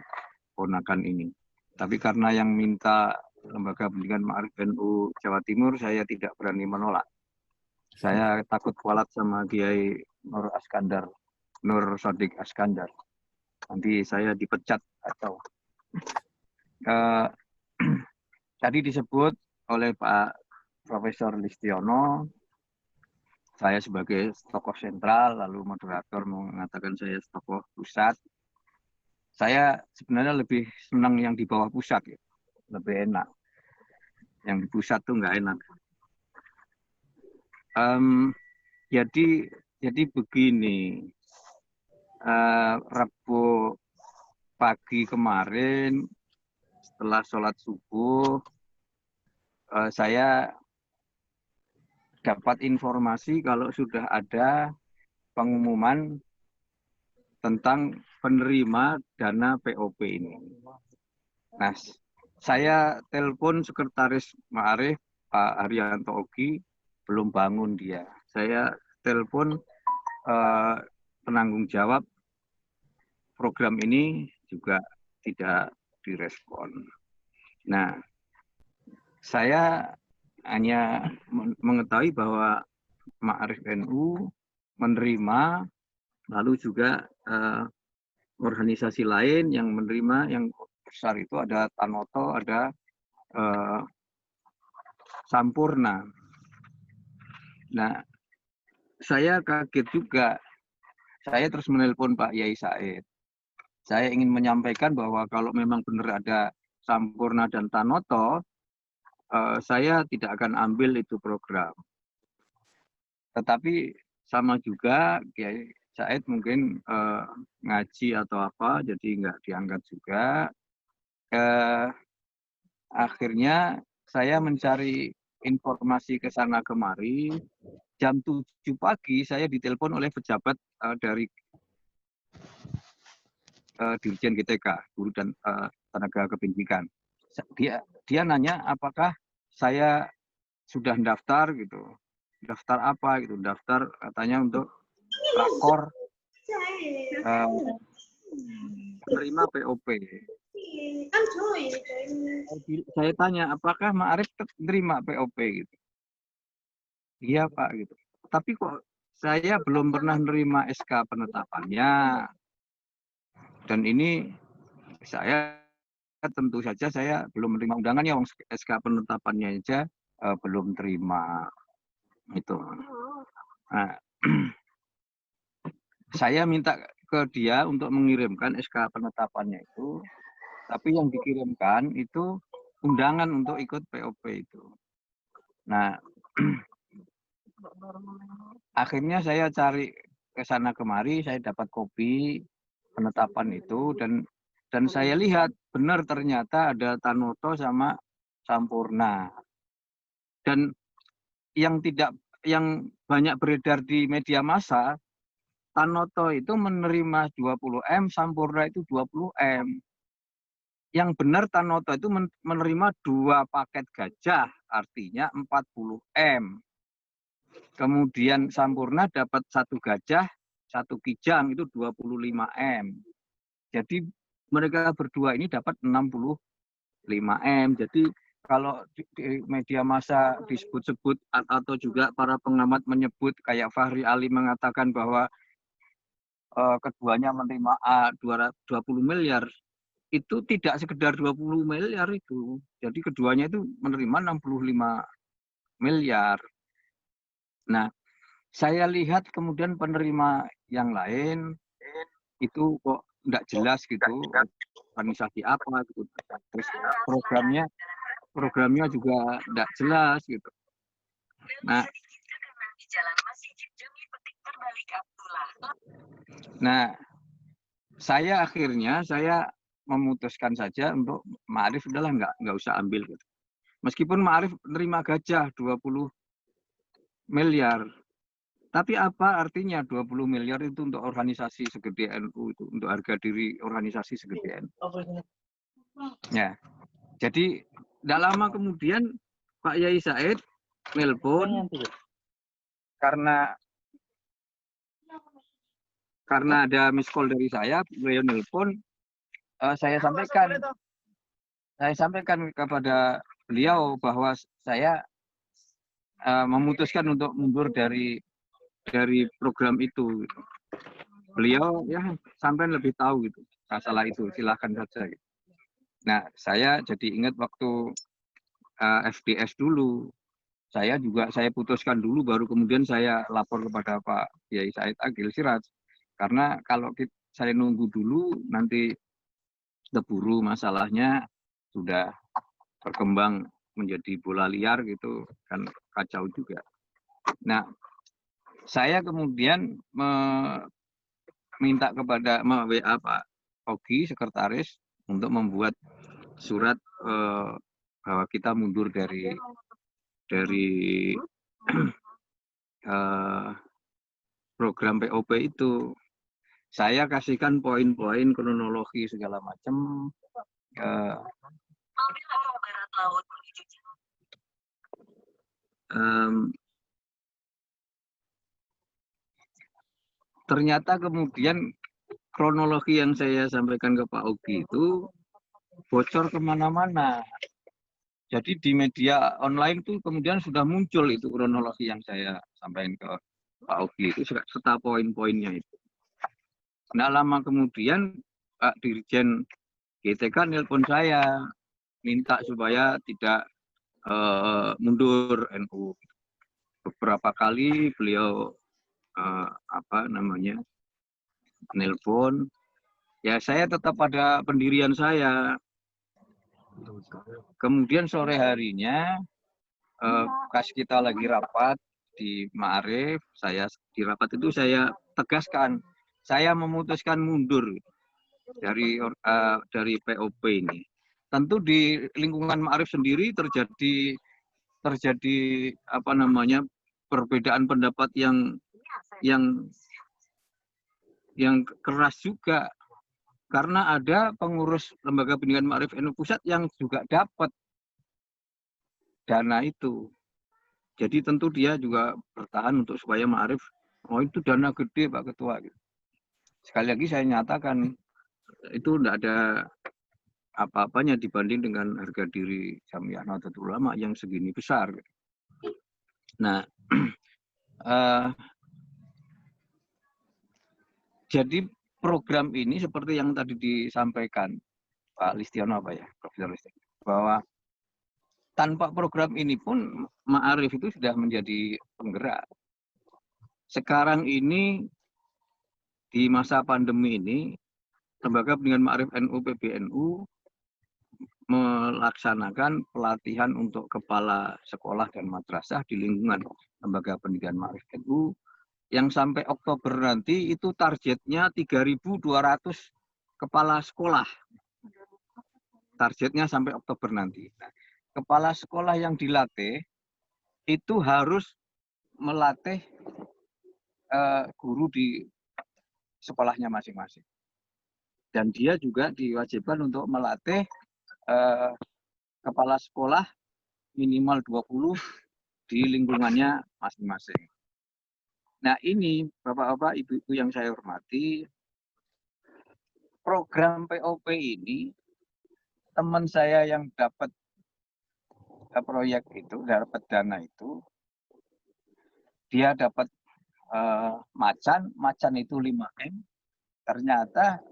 ponakan ini. Tapi karena yang minta Lembaga Pendidikan Ma'arif NU Jawa Timur, saya tidak berani menolak. Saya takut kualat sama Kiai Nur Shodiq Askandar. Nanti saya dipecat atau tadi disebut oleh Pak Profesor Listiono, saya sebagai tokoh sentral, lalu moderator mengatakan saya tokoh pusat. Saya sebenarnya lebih senang yang di bawah pusat, ya. Lebih enak. Yang di pusat tuh nggak enak. Jadi begini, Rabu pagi kemarin setelah sholat subuh, saya dapat informasi kalau sudah ada pengumuman tentang penerima dana POP ini. Nah, saya telepon sekretaris Ma'arif Pak Haryanto Ogi, belum bangun dia. Saya telepon penanggung jawab program ini juga tidak direspon. Nah, saya hanya mengetahui bahwa Ma'arif NU menerima, lalu juga organisasi lain yang menerima, yang besar itu ada Tanoto, ada Sampurna. Nah, saya kaget juga. Saya terus menelpon Pak Yai Said. Saya ingin menyampaikan bahwa kalau memang benar ada Sampurna dan Tanoto, saya tidak akan ambil itu program. Tetapi sama juga Kiai Said mungkin ngaji atau apa, jadi nggak diangkat juga. Akhirnya saya mencari informasi ke sana kemari. Jam 7 pagi saya ditelepon oleh pejabat dari Dirjen GTK, Guru dan Tenaga Kependidikan. Dia nanya apakah saya sudah daftar gitu. Daftar apa gitu? Daftar katanya untuk rakor menerima POP. Saya tanya apakah Ma'arif menerima POP gitu. Iya Pak gitu. Tapi kok saya belum pernah menerima SK penetapannya. Dan ini saya tentu saja saya belum menerima undangannya, SK penetapannya aja belum terima. Itu. Nah, saya minta ke dia untuk mengirimkan SK penetapannya itu, tapi yang dikirimkan itu undangan untuk ikut POP itu. Nah, akhirnya saya cari ke sana kemari, saya dapat kopi penetapan itu dan saya lihat benar ternyata ada Tanoto sama Sampurna. Dan yang banyak beredar di media massa, Tanoto itu menerima 20M, Sampurna itu 20M. Yang benar Tanoto itu menerima 2 paket gajah, artinya 40M. Kemudian Sampurna dapat 1 gajah, 1 kijang, itu 25M. Jadi mereka berdua ini dapat 65M. Jadi kalau di media massa disebut-sebut atau juga para pengamat menyebut kayak Fahri Ali mengatakan bahwa keduanya menerima 20 miliar, itu tidak sekedar 20 miliar itu. Jadi keduanya itu menerima 65 miliar. Nah, saya lihat kemudian penerima yang lain itu kok tidak jelas gitu, organisasi apa gitu. Terus programnya juga tidak jelas gitu. Nah, saya akhirnya memutuskan saja untuk Ma'arif udahlah nggak usah ambil gitu. Meskipun Ma'arif menerima gajah 20 miliar. Tapi apa artinya 20 miliar itu untuk organisasi segede NU itu, untuk harga diri organisasi segede NU. Ya. Jadi tidak lama kemudian Pak Yai Said nelpon karena ada miss call dari saya, beliau nelpon, saya sampaikan kepada beliau bahwa saya memutuskan untuk mundur dari program itu. Beliau ya sampai lebih tahu gitu masalah itu, silahkan saja. Gitu. Nah, saya jadi ingat waktu FDS dulu, saya putuskan dulu, baru kemudian saya lapor kepada Pak Yai Said Agil Siraj. Karena kalau saya nunggu dulu, nanti keburu masalahnya sudah berkembang menjadi bola liar gitu, kan kacau juga. Nah, saya kemudian minta kepada WA Pak Ogi, sekretaris, untuk membuat surat bahwa kita mundur dari program POP itu. Saya kasihkan poin-poin kronologi segala macam. Ternyata kemudian kronologi yang saya sampaikan ke Pak Ogi itu bocor kemana-mana. Jadi di media online itu kemudian sudah muncul itu kronologi yang saya sampaikan ke Pak Ogi itu serta poin-poinnya itu. Nah, lama kemudian Pak Dirjen GTK nelpon saya minta supaya tidak mundur NU. Beberapa kali beliau nelpon, ya saya tetap pada pendirian saya. Kemudian sore harinya pas kita lagi rapat di Ma'arif, di rapat itu saya tegaskan, saya memutuskan mundur dari POP ini. Tentu di lingkungan Ma'arif sendiri terjadi perbedaan pendapat yang keras juga, karena ada pengurus lembaga pendidikan Ma'arif NU Pusat yang juga dapat dana itu. Jadi tentu dia juga bertahan untuk supaya Ma'arif, itu dana gede Pak Ketua. Sekali lagi saya nyatakan itu tidak ada apa-apanya dibanding dengan harga diri Jamiah Nahdlatul Ulama yang segini besar. Nah, jadi program ini seperti yang tadi disampaikan Pak Listiono Profesor Listiono, bahwa tanpa program ini pun Ma'arif itu sudah menjadi penggerak. Sekarang ini di masa pandemi ini, Lembaga Pendidikan Ma'arif NU PBNU melaksanakan pelatihan untuk kepala sekolah dan madrasah di lingkungan Lembaga Pendidikan Ma'arif NU yang sampai Oktober nanti itu targetnya 3.200 kepala sekolah. Targetnya sampai Oktober nanti. Nah, kepala sekolah yang dilatih itu harus melatih guru di sekolahnya masing-masing. Dan dia juga diwajibkan untuk melatih kepala sekolah minimal 20 di lingkungannya masing-masing. Nah ini Bapak-Bapak, Ibu-Ibu yang saya hormati, program POP ini teman saya yang dapat proyek itu, dapat dana itu, dia dapat macan itu 5M. Ternyata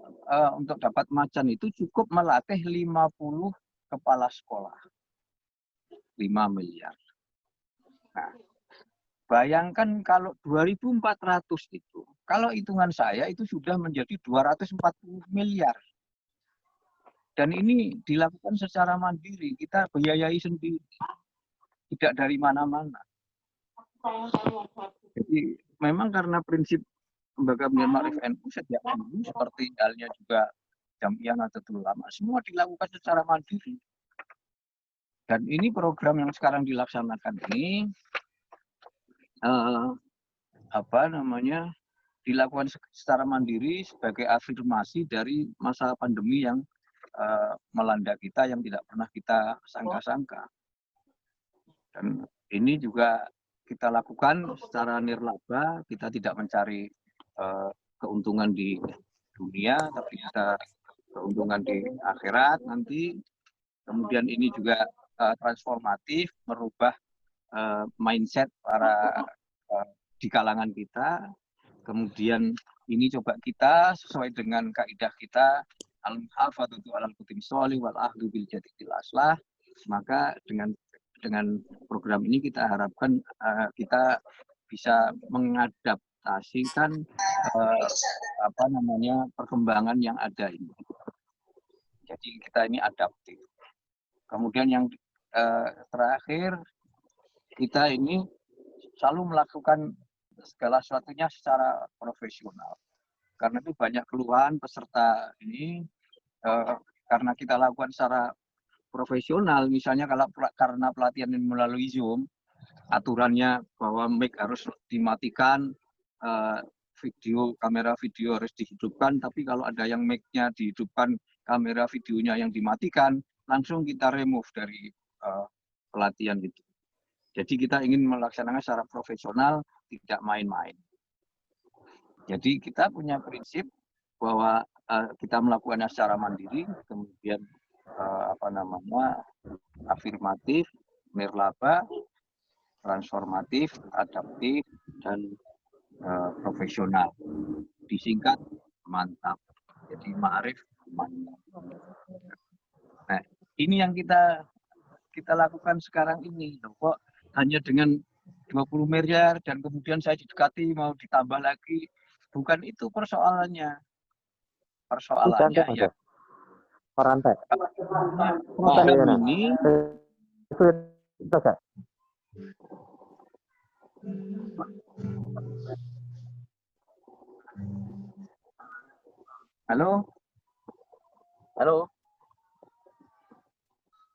untuk dapat macan itu cukup melatih 50 kepala sekolah. 5 miliar. Nah, bayangkan kalau 2.400 itu, kalau hitungan saya itu sudah menjadi 240 miliar. Dan ini dilakukan secara mandiri, kita biayai sendiri. Tidak dari mana-mana. Jadi memang karena prinsip Lembaga Pendidikan Ma'arif NU sejak dulu, seperti halnya juga Jamiah Nahdlatul Ulama, semua dilakukan secara mandiri. Dan ini program yang sekarang dilaksanakan ini dilakukan secara mandiri sebagai afirmasi dari masa pandemi yang melanda kita yang tidak pernah kita sangka-sangka. Dan ini juga kita lakukan secara nirlaba, kita tidak mencari keuntungan di dunia, tapi kita keuntungan di akhirat nanti. Kemudian ini juga transformatif, merubah mindset para di kalangan kita. Kemudian ini coba kita sesuai dengan kaidah kita al-muhafadzatu 'alal qudmi sholih wal ahdu bil jadidil aslah. Maka dengan program ini kita harapkan kita bisa mengadaptasikan perkembangan yang ada ini. Jadi kita ini adaptif. Kemudian yang terakhir, kita ini selalu melakukan segala sesuatunya secara profesional. Karena itu banyak keluhan peserta ini, karena kita lakukan secara profesional, misalnya kalau karena pelatihan melalui Zoom, aturannya bahwa mic harus dimatikan, kamera video harus dihidupkan, tapi kalau ada yang mic-nya dihidupkan, kamera videonya yang dimatikan, langsung kita remove dari pelatihan itu. Jadi kita ingin melaksanakan secara profesional, tidak main-main. Jadi kita punya prinsip bahwa kita melakukannya secara mandiri, kemudian afirmatif, nirlaba, transformatif, adaptif, dan profesional. Disingkat mantap. Jadi ma'arif mantap. Nah, ini yang kita lakukan sekarang ini. Kok hanya dengan 20 miliar dan kemudian saya didekati mau ditambah lagi. Bukan itu persoalannya. Persoalannya ya. Perantai. Ini Halo? Halo?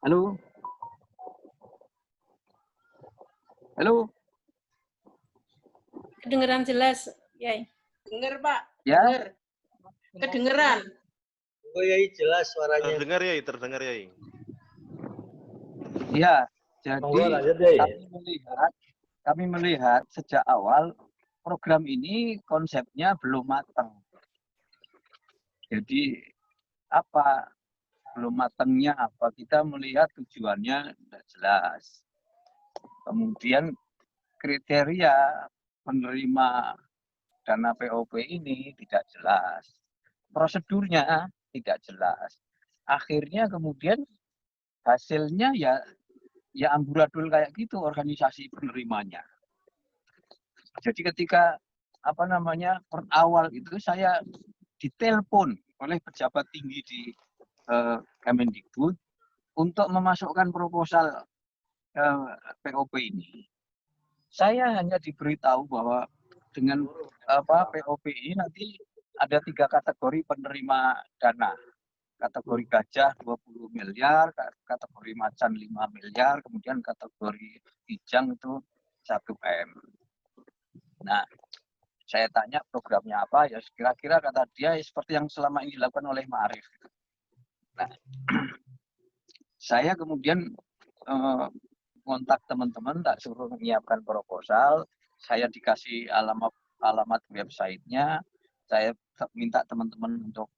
Halo? Halo? Kedengeran jelas, Yai. Dengar, Pak. Ya? Dengar. Kedengeran. Oh ya, jelas suaranya. Terdengar ya. Iya, jadi kami melihat sejak awal program ini konsepnya belum matang. Jadi apa belum matangnya apa? Kita melihat tujuannya tidak jelas. Kemudian kriteria penerima dana POP ini tidak jelas. Prosedurnya tidak jelas. Akhirnya kemudian hasilnya ya amburadul kayak gitu organisasi penerimanya. Jadi ketika awal itu saya ditelepon oleh pejabat tinggi di Kemendikbud untuk memasukkan proposal POP ini, saya hanya diberitahu bahwa dengan POP ini nanti ada 3 kategori penerima dana. Kategori gajah 20 miliar, kategori macan 5 miliar, kemudian kategori kijang itu 1 M. Nah, saya tanya programnya apa, ya kira-kira kata dia seperti yang selama ini dilakukan oleh Ma'arif. Nah, saya kemudian kontak teman-teman, tak suruh menyiapkan proposal, saya dikasih alamat websitenya, saya minta teman-teman untuk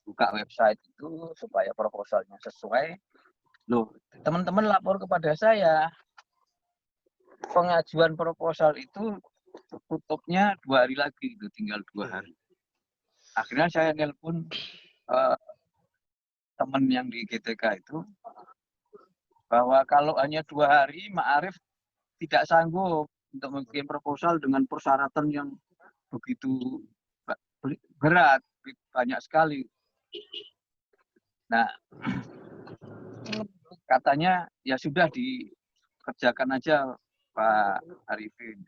buka website itu supaya proposalnya sesuai. Loh, teman-teman lapor kepada saya, pengajuan proposal itu tutupnya 2 hari lagi, itu tinggal 2 hari. Akhirnya saya nelpon teman yang di GTK itu, bahwa kalau hanya 2 hari, Ma'arif tidak sanggup untuk membuat proposal dengan persyaratan yang begitu berat, banyak sekali. Nah, katanya ya sudah dikerjakan aja Pak Arifin.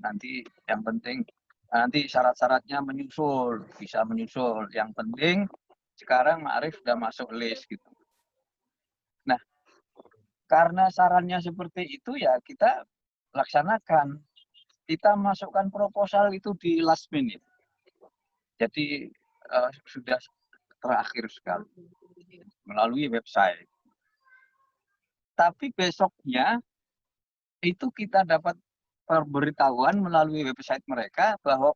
Nanti yang penting nanti syarat-syaratnya menyusul, bisa menyusul. Yang penting sekarang Ma'arif sudah masuk list gitu. Nah, karena sarannya seperti itu ya kita laksanakan. Kita masukkan proposal itu di last minute. Jadi sudah terakhir sekali melalui website. Tapi besoknya itu kita dapat pemberitahuan melalui website mereka bahwa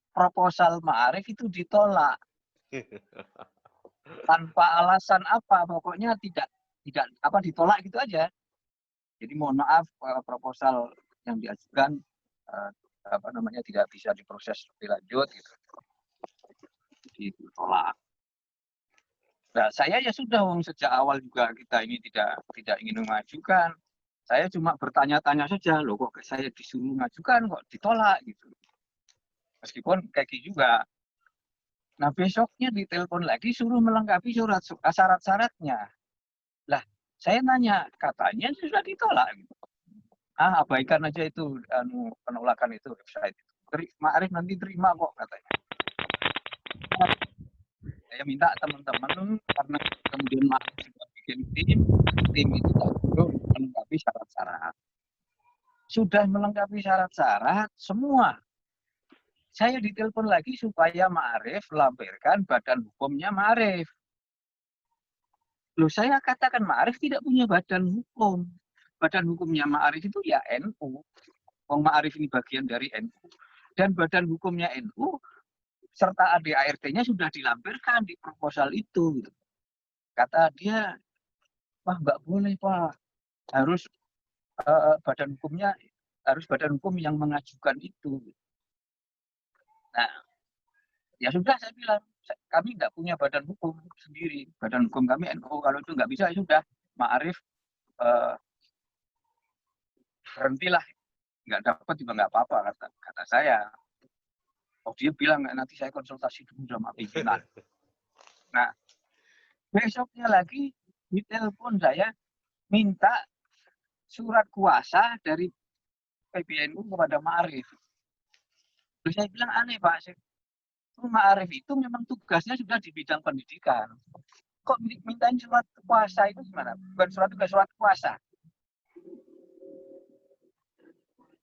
proposal Ma'arif itu ditolak tanpa alasan apa, pokoknya tidak ditolak gitu aja. Jadi mohon maaf, proposal yang diajukan tidak bisa diproses lebih lanjut gitu. Ditolak. Nah, saya ya sudah sejak awal juga kita ini tidak ingin mengajukan. Saya cuma bertanya-tanya saja, loh kok saya disuruh mengajukan kok ditolak gitu. Meskipun kayak gitu juga. Nah, besoknya ditelepon lagi suruh melengkapi syarat-syaratnya. Lah, saya nanya, katanya sudah ditolak gitu. Abaikan aja itu penolakan itu website. Ma'arif nanti terima kok katanya. Saya minta teman-teman, karena kemudian Ma'arif sudah bikin tim itu perlu melengkapi syarat-syarat. Sudah melengkapi syarat-syarat semua. Saya ditelepon lagi supaya Ma'arif lampirkan badan hukumnya Ma'arif. Loh, saya katakan Ma'arif tidak punya badan hukum. Badan hukumnya Ma'arif itu ya NU. Ma'arif ini bagian dari NU. Dan badan hukumnya NU serta ADART-nya sudah dilampirkan di proposal itu. Kata dia, wah nggak boleh Pak, harus badan hukum yang mengajukan itu. Nah, ya sudah saya bilang, kami nggak punya badan hukum sendiri, badan hukum kami NU. Kalau itu nggak bisa, ya sudah, Ma'arif berhentilah, nggak dapat juga nggak apa-apa kata saya. Oh, dia bilang nanti saya konsultasi dulu sama pimpinan. Nah, besoknya lagi ditelepon saya minta surat kuasa dari PBNU kepada Ma'arif. Terus saya bilang aneh Pak, Ma'arif itu memang tugasnya sudah di bidang pendidikan. Kok mintain surat kuasa itu gimana? Bukan surat kuasa.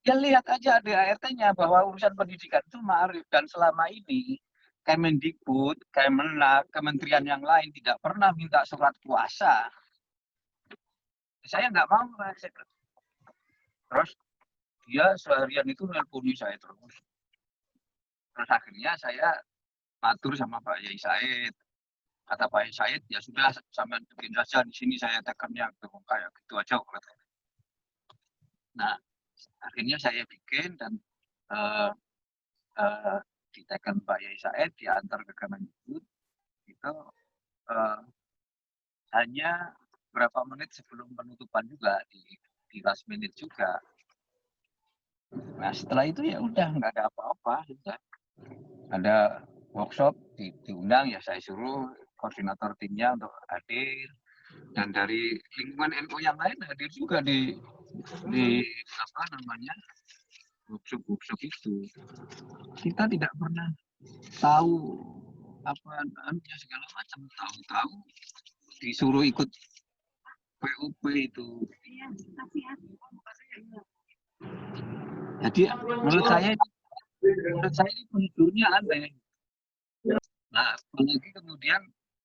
Ya lihat aja ADART-nya bahwa urusan pendidikan itu Ma'arif, dan selama ini Kemendikbud, Kemenak, kementerian yang lain tidak pernah minta surat kuasa. Saya nggak mau. Terus dia seharian itu nelponi saya terus. Terus akhirnya saya matur sama Pak Yai Said. Kata Pak Yai Said, ya sudah sampai bikin saja di sini saya tekannya kayak gitu aja. Nah, akhirnya saya bikin dan ditekan Pak Yai Said, diantar ke Kemendikbud. Itu hanya berapa menit sebelum penutupan juga di last minute juga. Nah, setelah itu ya udah nggak ada apa-apa, sudah ada workshop diundang ya saya suruh koordinator timnya untuk hadir, dan dari lingkungan NU yang lain hadir juga di apa namanya workshop itu. Kita tidak pernah tahu apa anunya segala macam, tahu-tahu disuruh ikut PUP itu. Jadi menurut saya ini prosedurnya aneh. Nah, apalagi kemudian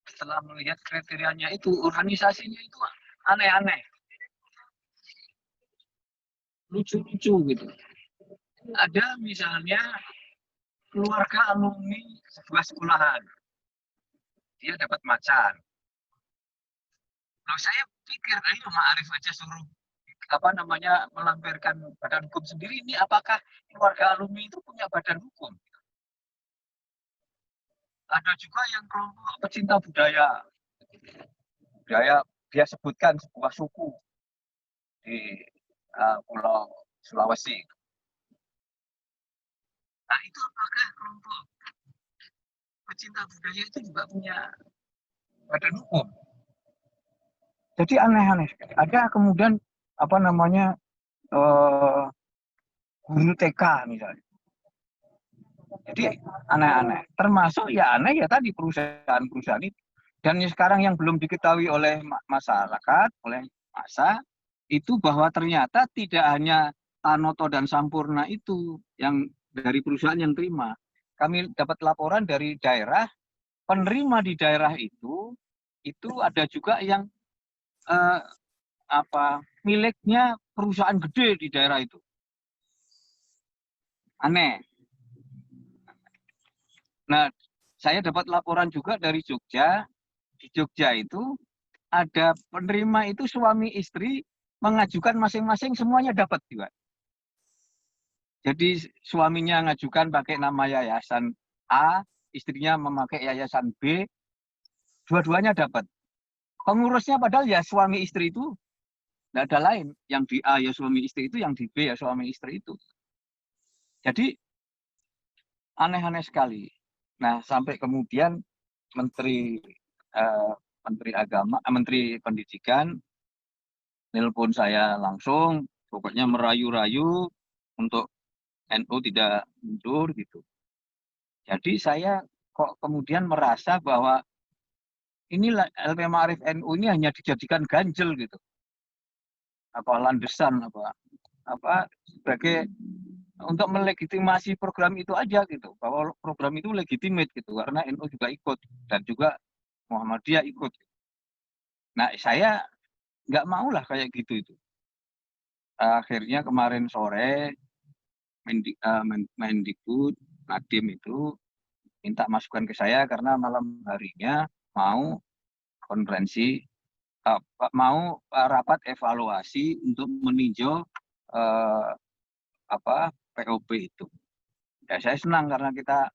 setelah melihat kriterianya itu, organisasinya itu aneh-aneh, lucu-lucu gitu. Ada misalnya keluarga alumni sebuah sekolahan, dia dapat macan. Kalau saya pikir, ayo Ma'arif aja suruh apa namanya melampirkan badan hukum sendiri, ini apakah keluarga alumni itu punya badan hukum? Ada juga yang kelompok pecinta budaya dia sebutkan sebuah suku di Pulau Sulawesi. Nah, itu apakah kelompok pecinta budaya itu juga punya badan hukum? Jadi aneh-aneh sekali. Ada kemudian apa namanya guru TK misalnya. Jadi aneh-aneh. Termasuk ya aneh ya tadi perusahaan-perusahaan itu. Dan sekarang yang belum diketahui oleh masyarakat, oleh massa, itu bahwa ternyata tidak hanya Tanoto dan Sampurna itu yang dari perusahaan yang terima. Kami dapat laporan dari daerah, penerima di daerah itu ada juga yang miliknya perusahaan gede di daerah itu. Aneh. Nah, saya dapat laporan juga dari Jogja. Di Jogja itu ada penerima itu suami istri mengajukan masing-masing, semuanya dapat juga. Jadi suaminya mengajukan pakai nama yayasan A, istrinya memakai yayasan B, dua-duanya dapat. Pengurusnya padahal ya suami istri itu, tidak ada lain. Yang di A ya suami istri itu, yang di B ya suami istri itu. Jadi aneh-aneh sekali. Nah, sampai kemudian Menteri Pendidikan nelpon saya langsung, pokoknya merayu-rayu untuk NU tidak mundur gitu. Jadi saya kok kemudian merasa bahwa inilah LP Ma'arif NU ini hanya dijadikan ganjel gitu. Apa landesan apa sebagai untuk melegitimasi program itu aja gitu, bahwa program itu legitimate gitu karena NU juga ikut dan juga Muhammadiyah ikut. Nah, saya nggak maulah kayak gitu itu. Akhirnya kemarin sore Mendikbud Nadiem itu minta masukan ke saya karena malam harinya mau konferensi, mau rapat evaluasi untuk meninjau POP itu. Ya, saya senang karena kita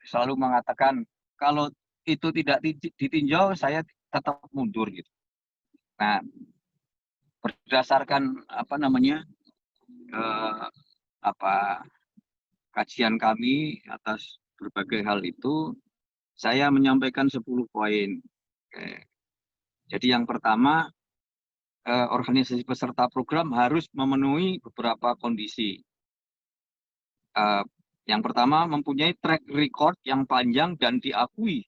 selalu mengatakan kalau itu tidak ditinjau saya tetap mundur gitu. Nah, berdasarkan kajian kami atas berbagai hal itu, saya menyampaikan 10 poin. Jadi yang pertama, organisasi peserta program harus memenuhi beberapa kondisi. Yang pertama, mempunyai track record yang panjang dan diakui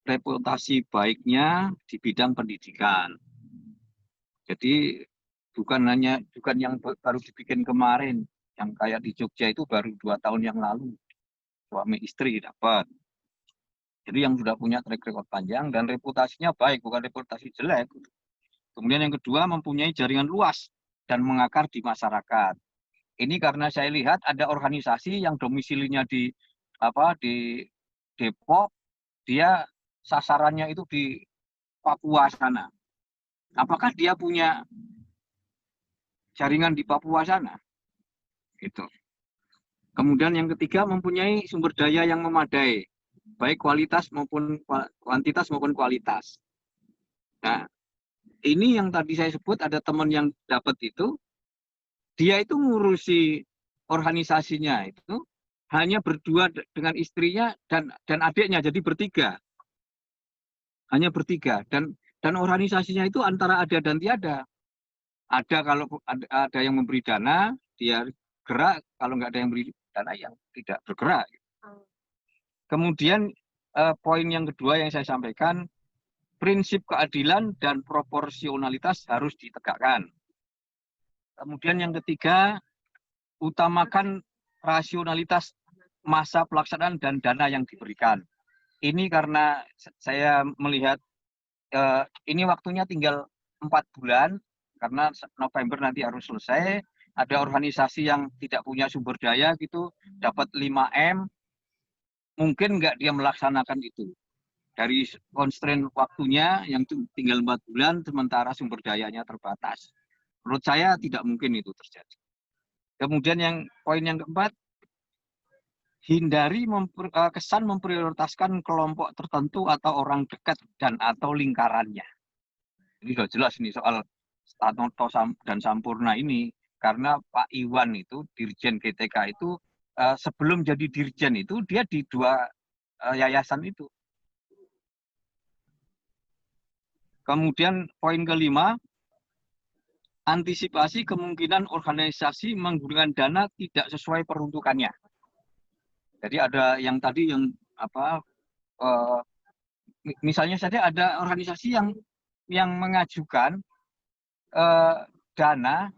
reputasi baiknya di bidang pendidikan. Jadi bukan yang baru dibikin kemarin, yang kayak di Jogja itu baru 2 tahun yang lalu, suami istri dapat. Jadi yang sudah punya track record panjang dan reputasinya baik, bukan reputasi jelek. Kemudian yang kedua, mempunyai jaringan luas dan mengakar di masyarakat. Ini karena saya lihat ada organisasi yang domisilinya di Depok, dia sasarannya itu di Papua sana. Apakah dia punya jaringan di Papua sana? Gitu. Kemudian yang ketiga, mempunyai sumber daya yang memadai, baik kualitas maupun kuantitas maupun kualitas. Nah, ini yang tadi saya sebut, ada teman yang dapat itu, dia itu ngurusi organisasinya itu hanya berdua dengan istrinya dan adiknya, jadi bertiga. Hanya bertiga, dan organisasinya itu antara ada dan tiada. Ada kalau ada yang memberi dana, dia gerak, kalau nggak ada yang beri dana, yang tidak bergerak. Kemudian poin yang kedua yang saya sampaikan, prinsip keadilan dan proporsionalitas harus ditegakkan. Kemudian yang ketiga, utamakan rasionalitas masa pelaksanaan dan dana yang diberikan. Ini karena saya melihat ini waktunya tinggal 4 bulan, karena November nanti harus selesai. Ada organisasi yang tidak punya sumber daya gitu, dapat 5M, mungkin nggak dia melaksanakan itu. Dari constraint waktunya yang tinggal 4 bulan, sementara sumber dayanya terbatas. Menurut saya tidak mungkin itu terjadi. Kemudian yang poin yang keempat, hindari kesan memprioritaskan kelompok tertentu atau orang dekat dan atau lingkarannya. Ini sudah jelas ini soal Stanoto dan Sampurna ini, karena Pak Iwan itu, Dirjen GTK itu, sebelum jadi Dirjen itu, dia di 2 yayasan itu. Kemudian poin kelima, antisipasi kemungkinan organisasi menggunakan dana tidak sesuai peruntukannya. Jadi ada yang tadi yang misalnya saja ada organisasi yang mengajukan dana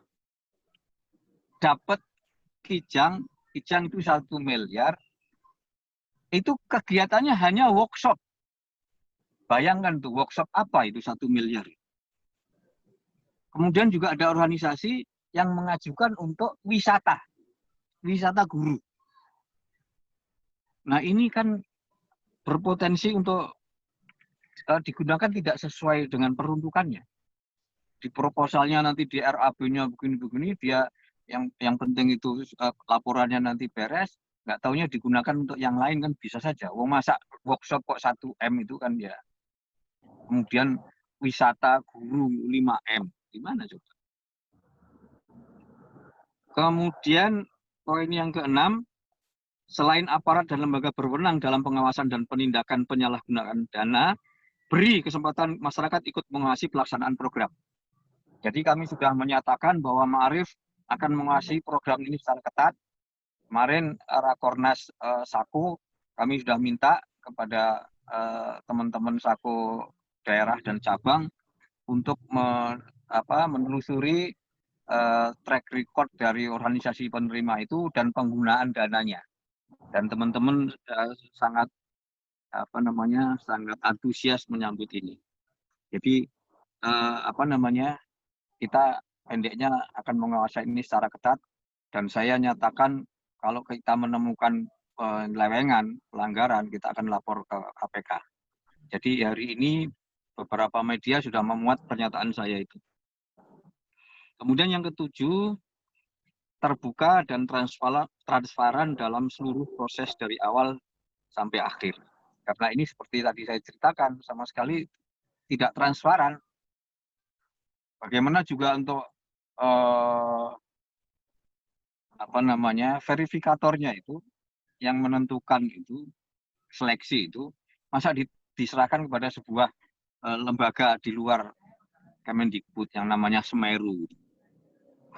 dapat kijang itu 1 miliar, itu kegiatannya hanya workshop. Bayangkan tuh, workshop apa itu 1 miliar. Kemudian juga ada organisasi yang mengajukan untuk wisata guru. Nah ini kan berpotensi untuk digunakan tidak sesuai dengan peruntukannya. Di proposalnya nanti di RAB-nya begini-begini, dia yang penting itu laporannya nanti beres, nggak taunya digunakan untuk yang lain kan bisa saja. Masa workshop kok 1M itu kan ya. Kemudian wisata guru 5M, gimana coba? Kemudian poin yang keenam, selain aparat dan lembaga berwenang dalam pengawasan dan penindakan penyalahgunaan dana, beri kesempatan masyarakat ikut mengawasi pelaksanaan program. Jadi kami sudah menyatakan bahwa Ma'arif akan mengawasi program ini secara ketat. Kemarin Rakornas Sako, kami sudah minta kepada teman-teman Sako daerah dan cabang untuk menelusuri track record dari organisasi penerima itu dan penggunaan dananya. Dan teman-teman sangat sangat antusias menyambut ini. Jadi kita pendeknya akan mengawasi ini secara ketat, dan saya nyatakan kalau kita menemukan penyelewengan, pelanggaran, kita akan lapor ke KPK. Jadi hari ini beberapa media sudah memuat pernyataan saya itu. Kemudian yang ketujuh, terbuka dan transparan dalam seluruh proses dari awal sampai akhir. Karena ini seperti tadi saya ceritakan, sama sekali tidak transparan. Bagaimana juga untuk verifikatornya itu, yang menentukan itu, seleksi itu, masa diserahkan kepada sebuah lembaga di luar Kemendikbud yang namanya Semeru.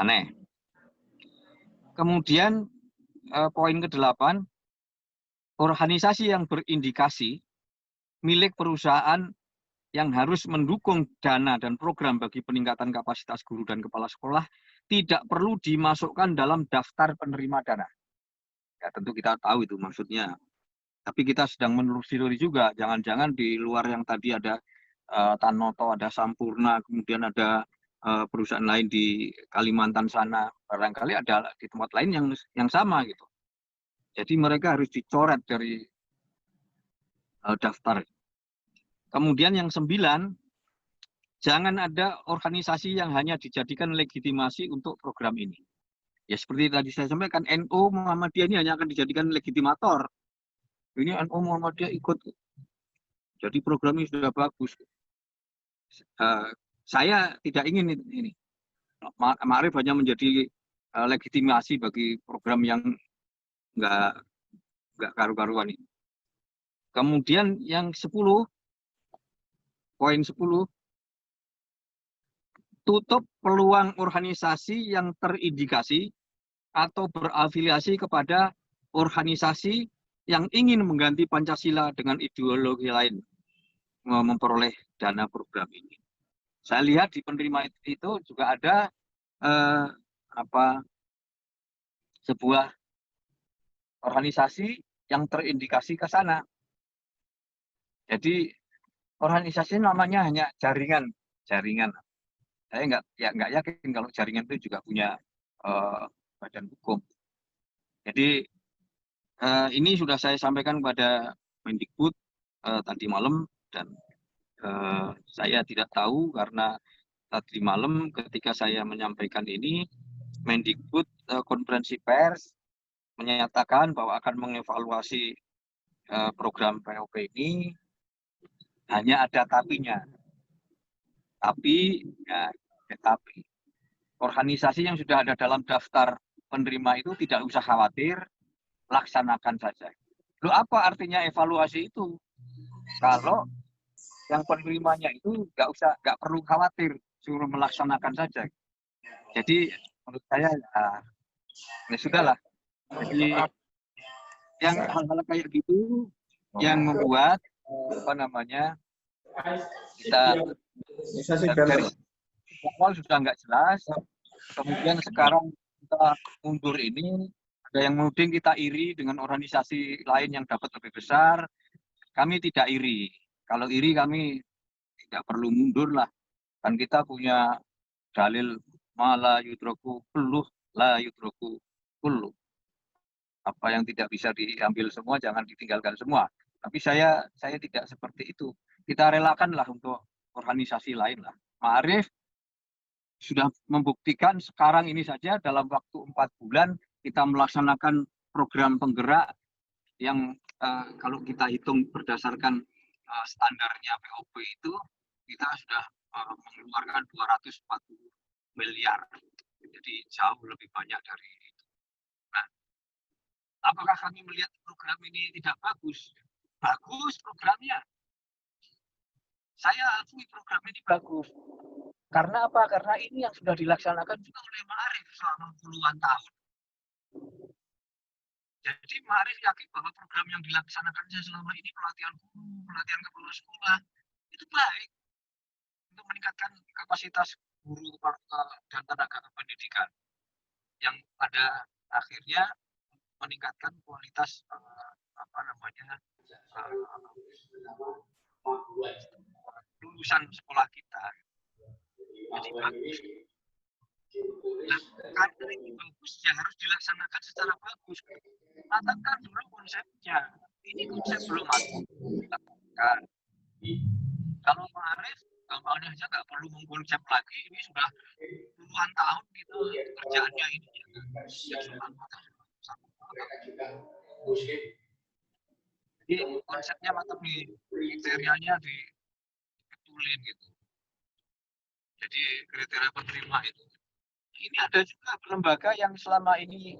Aneh. Kemudian poin ke-8, organisasi yang berindikasi milik perusahaan yang harus mendukung dana dan program bagi peningkatan kapasitas guru dan kepala sekolah tidak perlu dimasukkan dalam daftar penerima dana. Ya tentu kita tahu itu maksudnya. Tapi kita sedang menelusuri juga, jangan-jangan di luar yang tadi ada Tanoto, ada Sampurna, kemudian ada perusahaan lain di Kalimantan sana, barangkali ada di tempat lain yang sama gitu. Jadi mereka harus dicoret dari daftar. Kemudian yang 9, jangan ada organisasi yang hanya dijadikan legitimasi untuk program ini. Ya seperti tadi saya sampaikan, NU Muhammadiyah ini hanya akan dijadikan legitimator. Ini NU Muhammadiyah ikut. Jadi program ini sudah bagus. Saya tidak ingin ini. Ma'arif hanya menjadi legitimasi bagi program yang nggak nggak karu-karuan ini. Kemudian yang 10, poin 10, tutup peluang organisasi yang terindikasi atau berafiliasi kepada organisasi yang ingin mengganti Pancasila dengan ideologi lain memperoleh dana program ini. Saya lihat di penerima itu juga ada sebuah organisasi yang terindikasi ke sana. Jadi organisasi namanya hanya jaringan. Saya nggak yakin kalau jaringan itu juga punya badan hukum. Jadi ini sudah saya sampaikan kepada Mendikbud tadi malam, dan saya tidak tahu karena tadi malam ketika saya menyampaikan ini, Mendikbud konferensi pers menyatakan bahwa akan mengevaluasi program POP ini, hanya ada tapinya. Tapi organisasi yang sudah ada dalam daftar penerima itu tidak usah khawatir, laksanakan saja. Loh, apa artinya evaluasi itu? Kalau yang penerimanya itu nggak perlu khawatir, suruh melaksanakan saja. Jadi menurut saya ya sudahlah. Jadi yang hal-hal kayak gitu yang membuat kita dari awal sudah nggak jelas, kemudian sekarang kita mundur ini, ada yang menuding kita iri dengan organisasi lain yang dapat lebih besar. Kami tidak iri. Kalau iri kami tidak perlu mundur lah. Kan kita punya dalil mala yudroku peluh la yudroku kullu. Apa yang tidak bisa diambil semua jangan ditinggalkan semua. Tapi saya tidak seperti itu. Kita relakanlah untuk organisasi lain lah. Ma'arif sudah membuktikan sekarang ini saja dalam waktu 4 bulan kita melaksanakan program penggerak yang kalau kita hitung berdasarkan standarnya POP itu kita sudah mengeluarkan 240 miliar. Jadi jauh lebih banyak dari itu. Nah, apakah kami melihat program ini tidak bagus? Bagus programnya. Saya akui program ini bagus. Karena apa? Karena ini yang sudah dilaksanakan juga oleh Ma'arif selama puluhan tahun. Jadi Ma'arif yakin bahwa program yang dilaksanakan selama ini, pelatihan guru, pelatihan kepala sekolah, itu baik untuk meningkatkan kapasitas guru dan tenaga pendidikan yang pada akhirnya meningkatkan kualitas lulusan sekolah kita. Jadi bagus. Nah, karena ini bagus ya harus dilaksanakan secara bagus. Katakan dulu konsepnya. Ini konsep belum matang. Kalau Ma'arif, gampangnya aja nggak perlu mengkonsep lagi. Ini sudah puluhan tahun gitu kerjaannya ini. Jadi konsepnya matang nih, kriterianya dibetulin gitu. Jadi kriteria penerima itu. Ini ada juga lembaga yang selama ini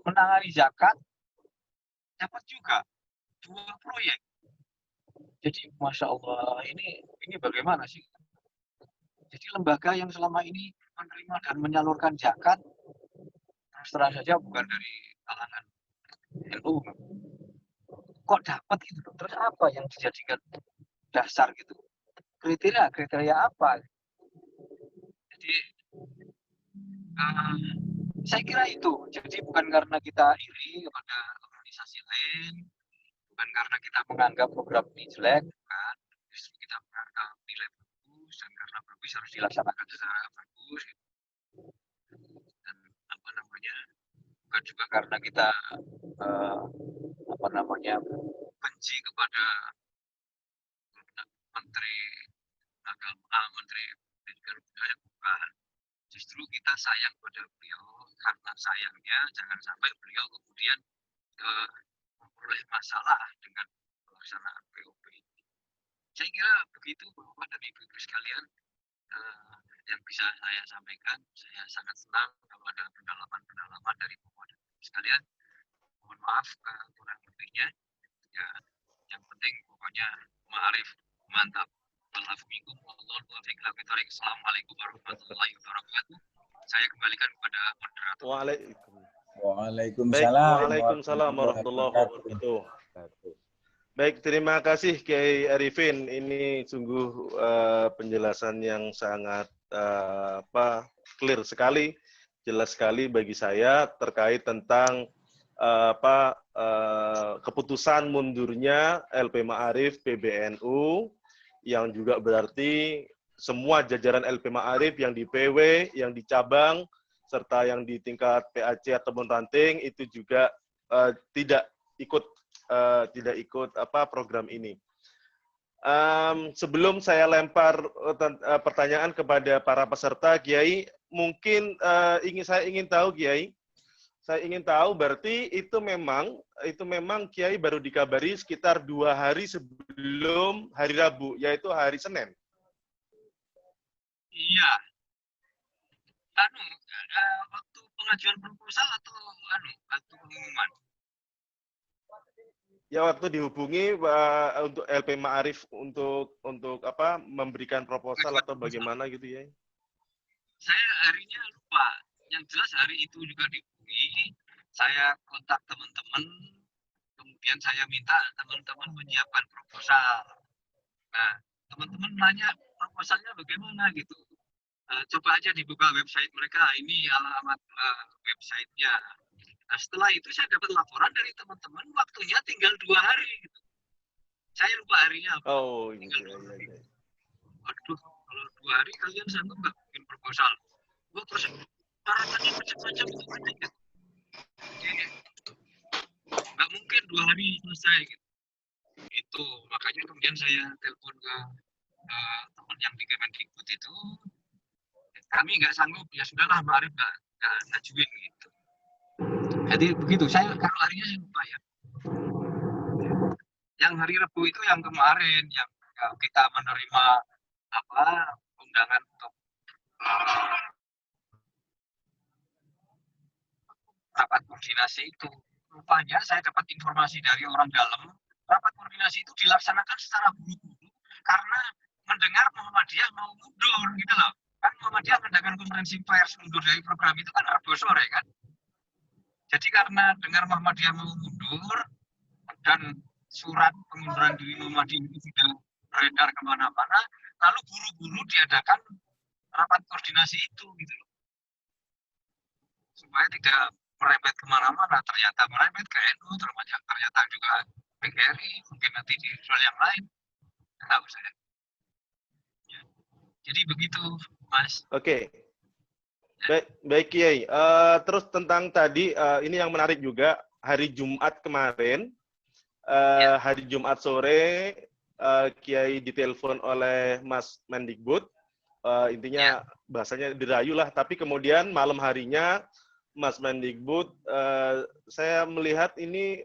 menangani zakat dapat juga 2 proyek. Jadi masya Allah ini bagaimana sih? Jadi lembaga yang selama ini menerima dan menyalurkan zakat terus terang saja bukan dari kalangan NU. Kok dapat gitu? Terus apa yang dijadikan dasar gitu? Kriteria apa? Jadi saya kira itu. Jadi bukan karena kita iri kepada organisasi lain, bukan karena kita menganggap program ini jelek, bukan. Justru kita menganggap nilai bagus dan karena bagus harus dilaksanakan secara bagus. Dan bukan juga karena kita benci kepada Menteri Agama, Menteri Pendidikan Budaya, bukan. Justru kita sayang pada beliau, karena sayangnya jangan sampai beliau kemudian memperoleh masalah dengan pelaksanaan POP ini. Saya kira begitu Bapak dan Ibu sekalian yang bisa saya sampaikan. Saya sangat senang kalau ada pendalaman dari Bapak dan Ibu sekalian. Mohon mohon maaf kurang lebihnya. Ya, yang penting pokoknya ma'arif mantap. Assalamualaikum warahmatullahi wabarakatuh. Saya kembalikan kepada moderator. Waalaikumsalam warahmatullahi wabarakatuh. Baik, terima kasih Kiai Arifin. Ini sungguh penjelasan yang sangat clear sekali, jelas sekali bagi saya terkait tentang keputusan mundurnya LP Ma'arif PBNU, yang juga berarti semua jajaran LP Ma'arif yang di PW, yang di cabang, serta yang di tingkat PAC ataupun ranting itu juga tidak ikut program ini. Sebelum saya lempar pertanyaan kepada para peserta, Kiai, mungkin saya ingin tahu, Kiai. Saya ingin tahu berarti itu memang Kiai baru dikabari sekitar 2 hari sebelum hari Rabu, yaitu hari Senin. Iya. Waktu pengajuan proposal atau waktu pengumuman? Ya, waktu dihubungi untuk LP Ma'arif untuk memberikan proposal atau bagaimana gitu ya? Saya harinya lupa. Yang jelas hari itu juga dihubungi. Saya kontak teman-teman. Kemudian saya minta teman-teman menyiapkan proposal. Nah, teman-teman nanya proposalnya bagaimana gitu. Coba aja dibuka website mereka. Ini alamat websitenya. Nah, setelah itu saya dapat laporan dari teman-teman, waktunya tinggal 2 hari. Gitu. Saya lupa harinya apa. Oh, tinggal 2 hari. Waduh, kalau 2 hari kalian sanggup nggak bikin proposal? Wah, terus paratannya macam-macam gitu. Jadi, nggak mungkin 2 hari selesai gitu. Itu makanya kemudian saya telepon ke teman yang di Kemendikbud itu, kami nggak sanggup, ya sudahlah Ma'arif nggak ngajuin gitu. Jadi begitu, saya kalau harinya saya lupa ya. Yang hari Rabu itu yang kemarin, yang kita menerima undangan untuk rapat koordinasi itu. Rupanya saya dapat informasi dari orang dalam, rapat koordinasi itu dilaksanakan secara buru-buru karena mendengar Muhammadiyah mau mundur gitu loh. Kan Muhammadiyah mengadakan konferensi pers mundur dari program itu kan Rabu sore kan. Jadi karena dengar Muhammadiyah mau mundur dan surat pengunduran diri Muhammadiyah itu sudah beredar kemana-mana, lalu buru-buru diadakan rapat koordinasi itu gitu loh. Supaya tidak merembet kemana-mana, ternyata merembet ke NU, ternyata juga PGRI, mungkin nanti di soal yang lain, tahu saya. Ya. Jadi begitu, Mas. Oke. Baik Kiai. Terus tentang tadi, ini yang menarik juga, hari Jumat kemarin, hari Jumat sore, Kiai ditelepon oleh Mas Mendikbud, intinya bahasanya dirayu lah, tapi kemudian malam harinya Mas Mendikbud, saya melihat ini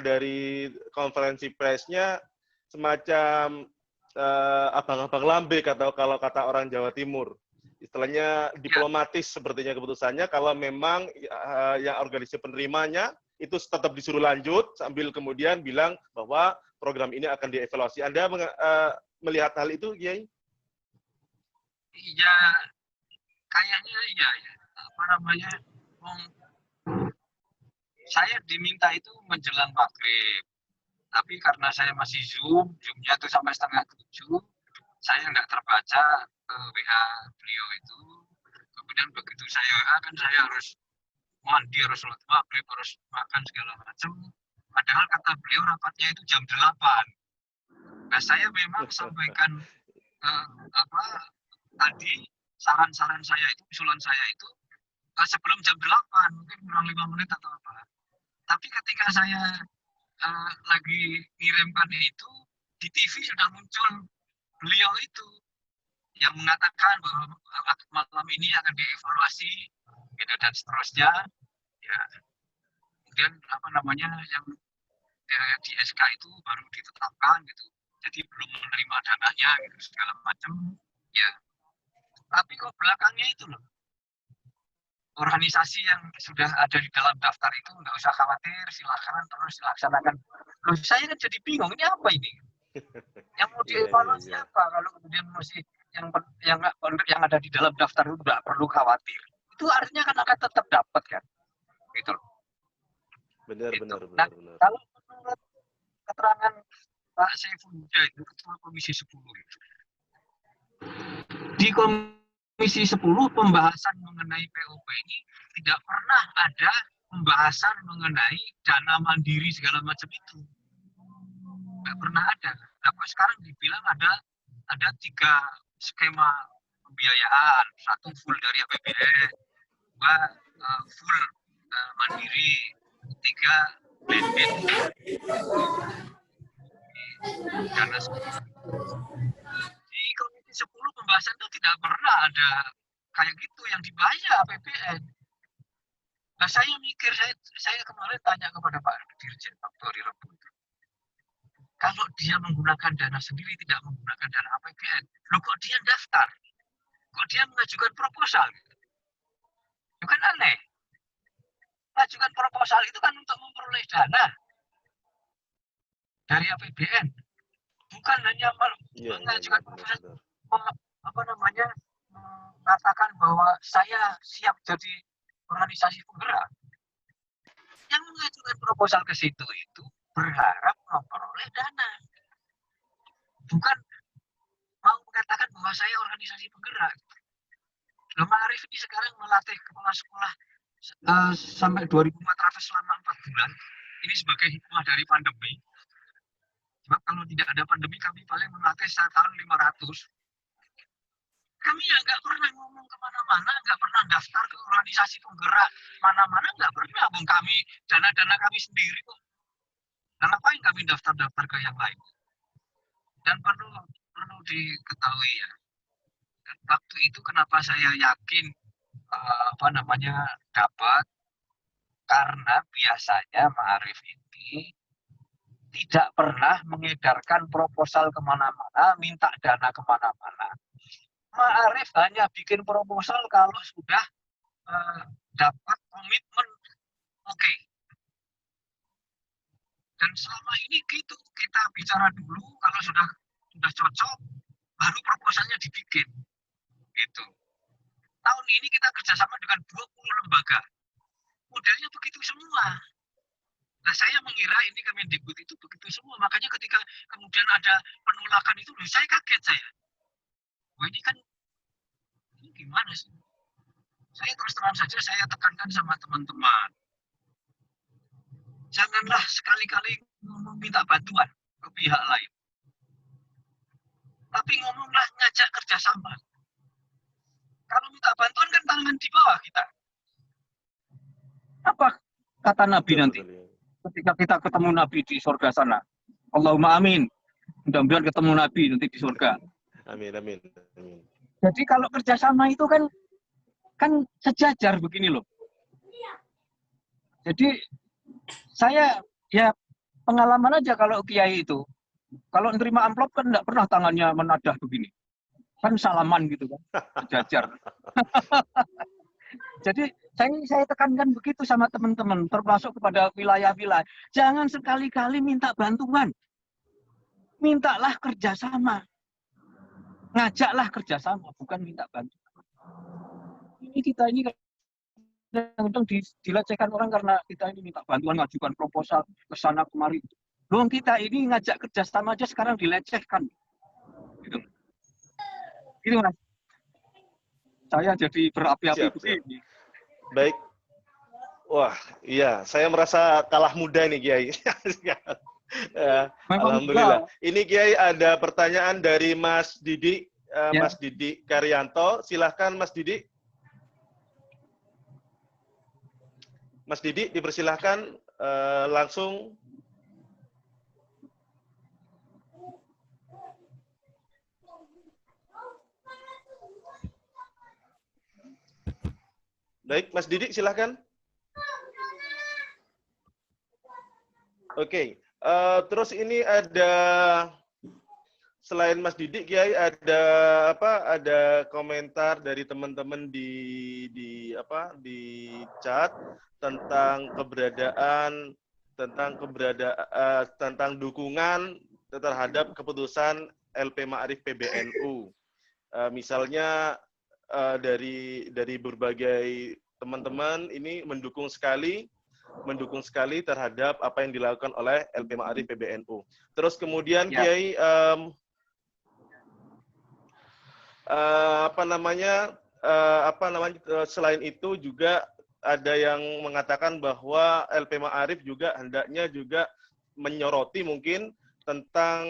dari konferensi persnya semacam abang-abang lambe kalau kata orang Jawa Timur. Istilahnya diplomatis sepertinya keputusannya, kalau memang yang organisasi penerimanya itu tetap disuruh lanjut, sambil kemudian bilang bahwa program ini akan dievaluasi. Anda melihat hal itu, Kiai? Iya, kayaknya iya ya. Apa namanya? Saya diminta itu menjelang maghrib, tapi karena saya masih zoomnya itu sampai 6:30, saya nggak terbaca WA beliau itu. Kemudian begitu saya WA kan saya harus mandi, harus sholat maghrib, harus makan segala macam. Padahal kata beliau rapatnya itu jam 8. Nah, saya memang sampaikan tadi saran-saran saya itu, usulan saya itu sebelum jam 8, mungkin kurang 5 menit atau apa. Tapi ketika saya lagi ngirimkan itu, di TV sudah muncul beliau itu yang mengatakan bahwa malam ini akan dievaluasi gitu, dan seterusnya. Ya, kemudian yang di SK itu baru ditetapkan gitu, jadi belum menerima dananya gitu segala macam ya. Tapi kok belakangnya itu loh, organisasi yang sudah ada di dalam daftar itu nggak usah khawatir, silakan terus dilaksanakan. Loh, saya kan jadi bingung, ini apa ini? Yang mau dievaluasi apa kalau kemudian masih yang ada di dalam daftar itu nggak perlu khawatir. Itu artinya kan akan tetap dapat kan, gitu loh. Benar, Gitu. benar, Nah, benar, benar. kalau menurut keterangan Pak Saiful Huda itu Ketua Komisi 10 itu, di Komisi 10 pembahasan mengenai POP ini tidak pernah ada pembahasan mengenai dana mandiri segala macam itu. Nggak pernah ada. Nah, kok sekarang dibilang ada 3 skema pembiayaan, 1 full dari APBN, 2 full mandiri, 3 blended dana. Di Komisi 10 pembahasan itu tidak pernah ada kayak gitu yang dibayar APBN. Nah, saya mikir, saya kemarin tanya kepada Pak Dirjen waktu hari Rabu. Kalau dia menggunakan dana sendiri, tidak menggunakan dana APBN, loh kok dia daftar? Kok dia mengajukan proposal? Itu kan aneh. Mengajukan proposal itu kan untuk memperoleh dana dari APBN. Bukan hanya mengajukan proposal, mengatakan bahwa saya siap jadi organisasi penggerak. Yang mengajukan proposal ke situ itu berharap memperoleh dana. Bukan mau mengatakan bahwa saya organisasi penggerak. Loh, Ma'arif ini sekarang melatih kepala sekolah sampai 2.400 selama 4 bulan. Ini sebagai hikmah dari pandemi. Sebab kalau tidak ada pandemi, kami paling melatih 1 tahun 500. Kami ya nggak pernah ngomong kemana-mana, nggak pernah daftar ke organisasi penggerak mana-mana, nggak pernah. Bung, kami dana-dana kami sendiri kok. Dan ngapain kami daftar-daftar ke yang lain? Dan perlu diketahui ya, waktu itu kenapa saya yakin dapat, karena biasanya Ma'arif ini tidak pernah mengedarkan proposal kemana-mana, minta dana kemana-mana. Ma'arif hanya bikin proposal kalau sudah dapat komitmen oke. Dan selama ini gitu, kita bicara dulu, kalau sudah cocok, baru proposalnya dibikin. Gitu. Tahun ini kita kerjasama dengan 20 lembaga. Modelnya begitu semua. Nah, saya mengira ini Kemendikbud itu begitu semua. Makanya ketika kemudian ada penolakan itu, saya kaget saya. Wah, ini kan, ini gimana sih? Saya terus terang saja, saya tekankan sama teman-teman. Janganlah sekali-kali minta bantuan ke pihak lain. Tapi ngomonglah, ngajak kerjasama. Kalau minta bantuan kan tangan di bawah kita. Apa kata Nabi nanti? Ketika kita ketemu Nabi di surga sana. Allahumma amin. Mudah-mudahan ketemu Nabi nanti di surga. Amin, amin, amin. Jadi kalau kerjasama itu kan sejajar begini loh. Jadi saya ya pengalaman aja kalau kiai itu. Kalau nerima amplop kan enggak pernah tangannya menadah begini. Kan salaman gitu kan, sejajar. Jadi saya tekankan begitu sama teman-teman, termasuk kepada wilayah-wilayah. Jangan sekali-kali minta bantuan. Mintalah kerjasama. Ngajaklah kerjasama, bukan minta bantuan. Ini kita ini kadang-kadang dilecehkan orang karena kita ini minta bantuan, ngajukan proposal ke sana kemari. Loh, kita ini ngajak kerjasama aja sekarang dilecehkan. Gitu. Gitu, Mas. Saya jadi berapi-api begini. Baik. Wah, iya, saya merasa kalah muda nih, Kiai. Alhamdulillah. Ini Kiai ada pertanyaan dari Mas Didi, Mas Didi Karyanto. Silahkan Mas Didi. Mas Didi, dipersilahkan langsung. Baik, Mas Didi, silahkan. Oke, terus ini ada selain Mas Didik, Kiai, ada ada komentar dari teman-teman di chat tentang tentang dukungan terhadap keputusan LP Ma'arif PBNU. Misalnya dari berbagai teman-teman ini mendukung sekali terhadap apa yang dilakukan oleh LP Ma'arif PBNU. Terus kemudian Ya. Kiai selain itu juga ada yang mengatakan bahwa LP Ma'arif juga hendaknya juga menyoroti mungkin tentang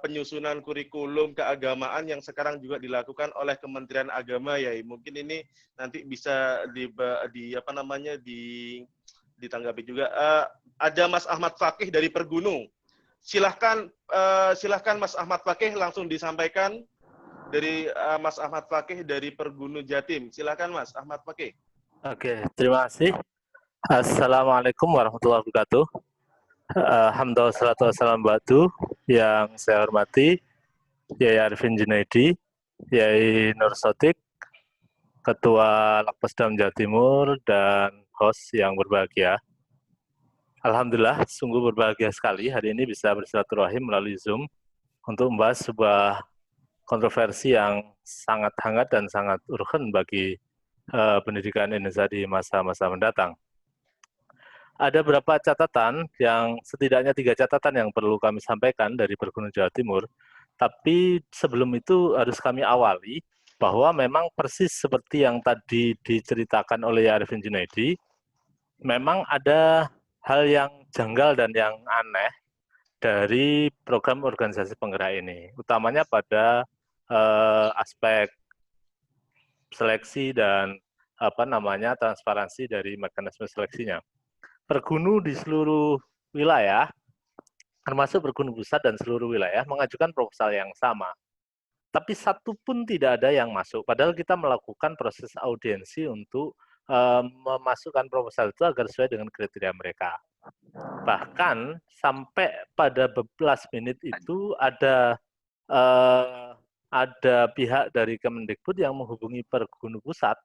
penyusunan kurikulum keagamaan yang sekarang juga dilakukan oleh Kementerian Agama, ya. Mungkin ini nanti bisa ditanggapi juga. Ada Mas Ahmad Fakih dari Pergunu. Silahkan Mas Ahmad Fakih langsung disampaikan dari Mas Ahmad Fakih dari Pergunu Jatim. Silahkan Mas Ahmad Fakih. Oke, terima kasih. Assalamualaikum warahmatullahi wabarakatuh. Alhamdulillah wassalatu wassalamu ba'du. Yang saya hormati Yai Arifin Junaidi, Yai Nur Sotik, Ketua Lakpesdam Jawa Timur, dan host yang berbahagia. Alhamdulillah, sungguh berbahagia sekali hari ini bisa bersilaturahim melalui Zoom untuk membahas sebuah kontroversi yang sangat hangat dan sangat urgen bagi pendidikan Indonesia di masa-masa mendatang. Ada beberapa catatan yang setidaknya 3 catatan yang perlu kami sampaikan dari Pergunu Jawa Timur. Tapi sebelum itu harus kami awali bahwa memang persis seperti yang tadi diceritakan oleh Arifin Junaidi, memang ada hal yang janggal dan yang aneh dari program organisasi penggerak ini, utamanya pada aspek seleksi dan transparansi dari mekanisme seleksinya. Pergunu di seluruh wilayah, termasuk Pergunu Pusat dan seluruh wilayah, mengajukan proposal yang sama. Tapi satu pun tidak ada yang masuk, padahal kita melakukan proses audiensi untuk memasukkan proposal itu agar sesuai dengan kriteria mereka. Bahkan sampai pada beberapa menit itu ada pihak dari Kemendikbud yang menghubungi Pergunu Pusat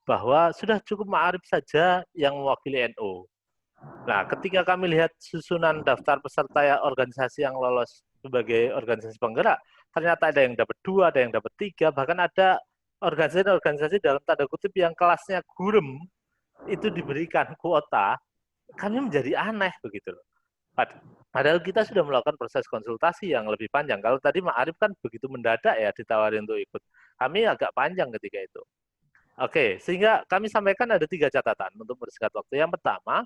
bahwa sudah cukup Ma'arif saja yang mewakili NU. Nah, ketika kami lihat susunan daftar peserta organisasi yang lolos sebagai organisasi penggerak, ternyata ada yang dapat 2, ada yang dapat 3, bahkan ada organisasi dalam tanda kutip yang kelasnya gurem itu diberikan kuota. Kami menjadi aneh begitu loh. Padahal kita sudah melakukan proses konsultasi yang lebih panjang. Kalau tadi Ma'arif kan begitu mendadak ya ditawari untuk ikut. Kami agak panjang ketika itu. Oke, sehingga kami sampaikan ada 3 catatan untuk bersingkat waktu. Yang pertama,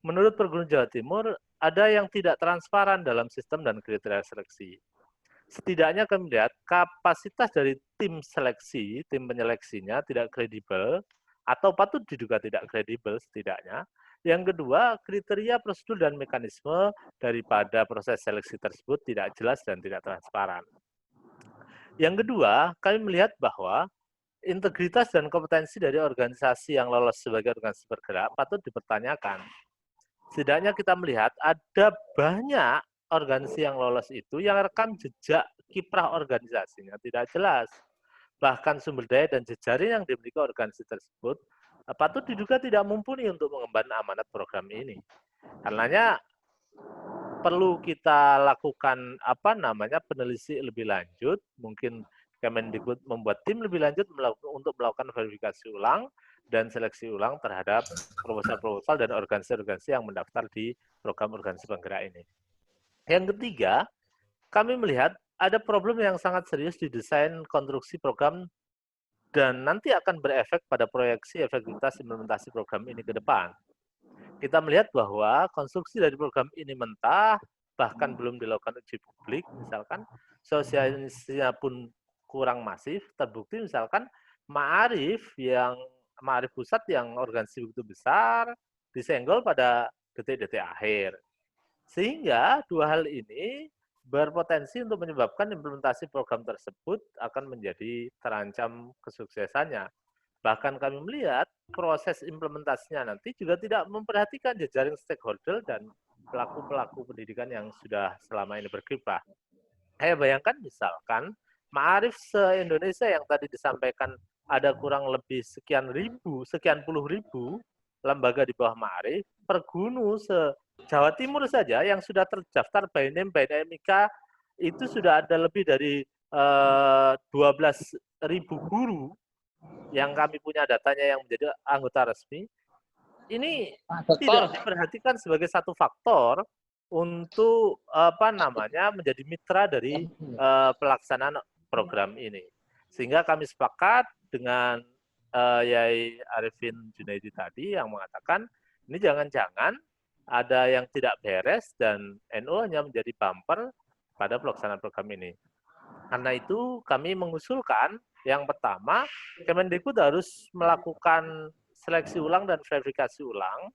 menurut Pergunu Jawa Timur, ada yang tidak transparan dalam sistem dan kriteria seleksi. Setidaknya kami lihat kapasitas dari tim seleksi, tim penyeleksinya tidak kredibel, atau patut diduga tidak kredibel setidaknya. Yang kedua, kriteria prosedur dan mekanisme daripada proses seleksi tersebut tidak jelas dan tidak transparan. Yang kedua, kami melihat bahwa integritas dan kompetensi dari organisasi yang lolos sebagai organisasi bergerak patut dipertanyakan. Setidaknya kita melihat ada banyak organisasi yang lolos itu yang rekam jejak kiprah organisasinya tidak jelas. Bahkan sumber daya dan jejaring yang dimiliki organisasi tersebut patut diduga tidak mumpuni untuk mengemban amanat program ini. Karenanya perlu kita lakukan penelisik lebih lanjut, mungkin Kemendikbud membuat tim lebih lanjut untuk melakukan verifikasi ulang dan seleksi ulang terhadap proposal-proposal dan organisasi-organisasi yang mendaftar di program organisasi penggerak ini. Yang ketiga, kami melihat ada problem yang sangat serius di desain konstruksi program dan nanti akan berefek pada proyeksi efektivitas implementasi program ini ke depan. Kita melihat bahwa konstruksi dari program ini mentah, bahkan belum dilakukan uji publik, misalkan sosialisasinya pun kurang masif, terbukti misalkan Ma'arif Pusat yang organisasi begitu besar disenggol pada detik-detik akhir. Sehingga 2 hal ini berpotensi untuk menyebabkan implementasi program tersebut akan menjadi terancam kesuksesannya. Bahkan kami melihat proses implementasinya nanti juga tidak memperhatikan jejaring stakeholder dan pelaku-pelaku pendidikan yang sudah selama ini berkiprah. Saya bayangkan misalkan Ma'arif se-Indonesia yang tadi disampaikan ada kurang lebih sekian puluh ribu lembaga di bawah Ma'arif, per Gunu se-Jawa Timur saja yang sudah terdaftar by name by NIK itu sudah ada lebih dari 12.000 guru yang kami punya datanya yang menjadi anggota resmi. Ini tidak diperhatikan sebagai satu faktor untuk menjadi mitra dari pelaksanaan program ini. Sehingga kami sepakat dengan Yai Arifin Junaidi tadi yang mengatakan ini jangan-jangan ada yang tidak beres dan NU hanya menjadi bumper pada pelaksanaan program ini. Karena itu kami mengusulkan yang pertama Kemendikbud harus melakukan seleksi ulang dan verifikasi ulang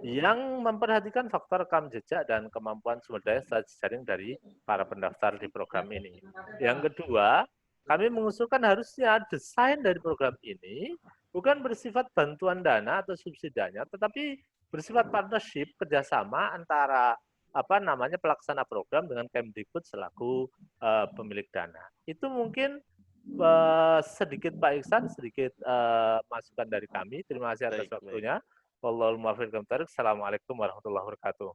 yang memperhatikan faktor rekam jejak dan kemampuan sumber daya jejaring dari para pendaftar di program ini. Yang kedua, kami mengusulkan harusnya desain dari program ini bukan bersifat bantuan dana atau subsidianya, tetapi bersifat partnership kerjasama antara pelaksana program dengan Kemdikbud selaku pemilik dana. Itu mungkin sedikit Pak Iksan, sedikit masukan dari kami. Terima kasih atas waktunya. Wallahul muwaffiq. Assalamualaikum warahmatullahi wabarakatuh.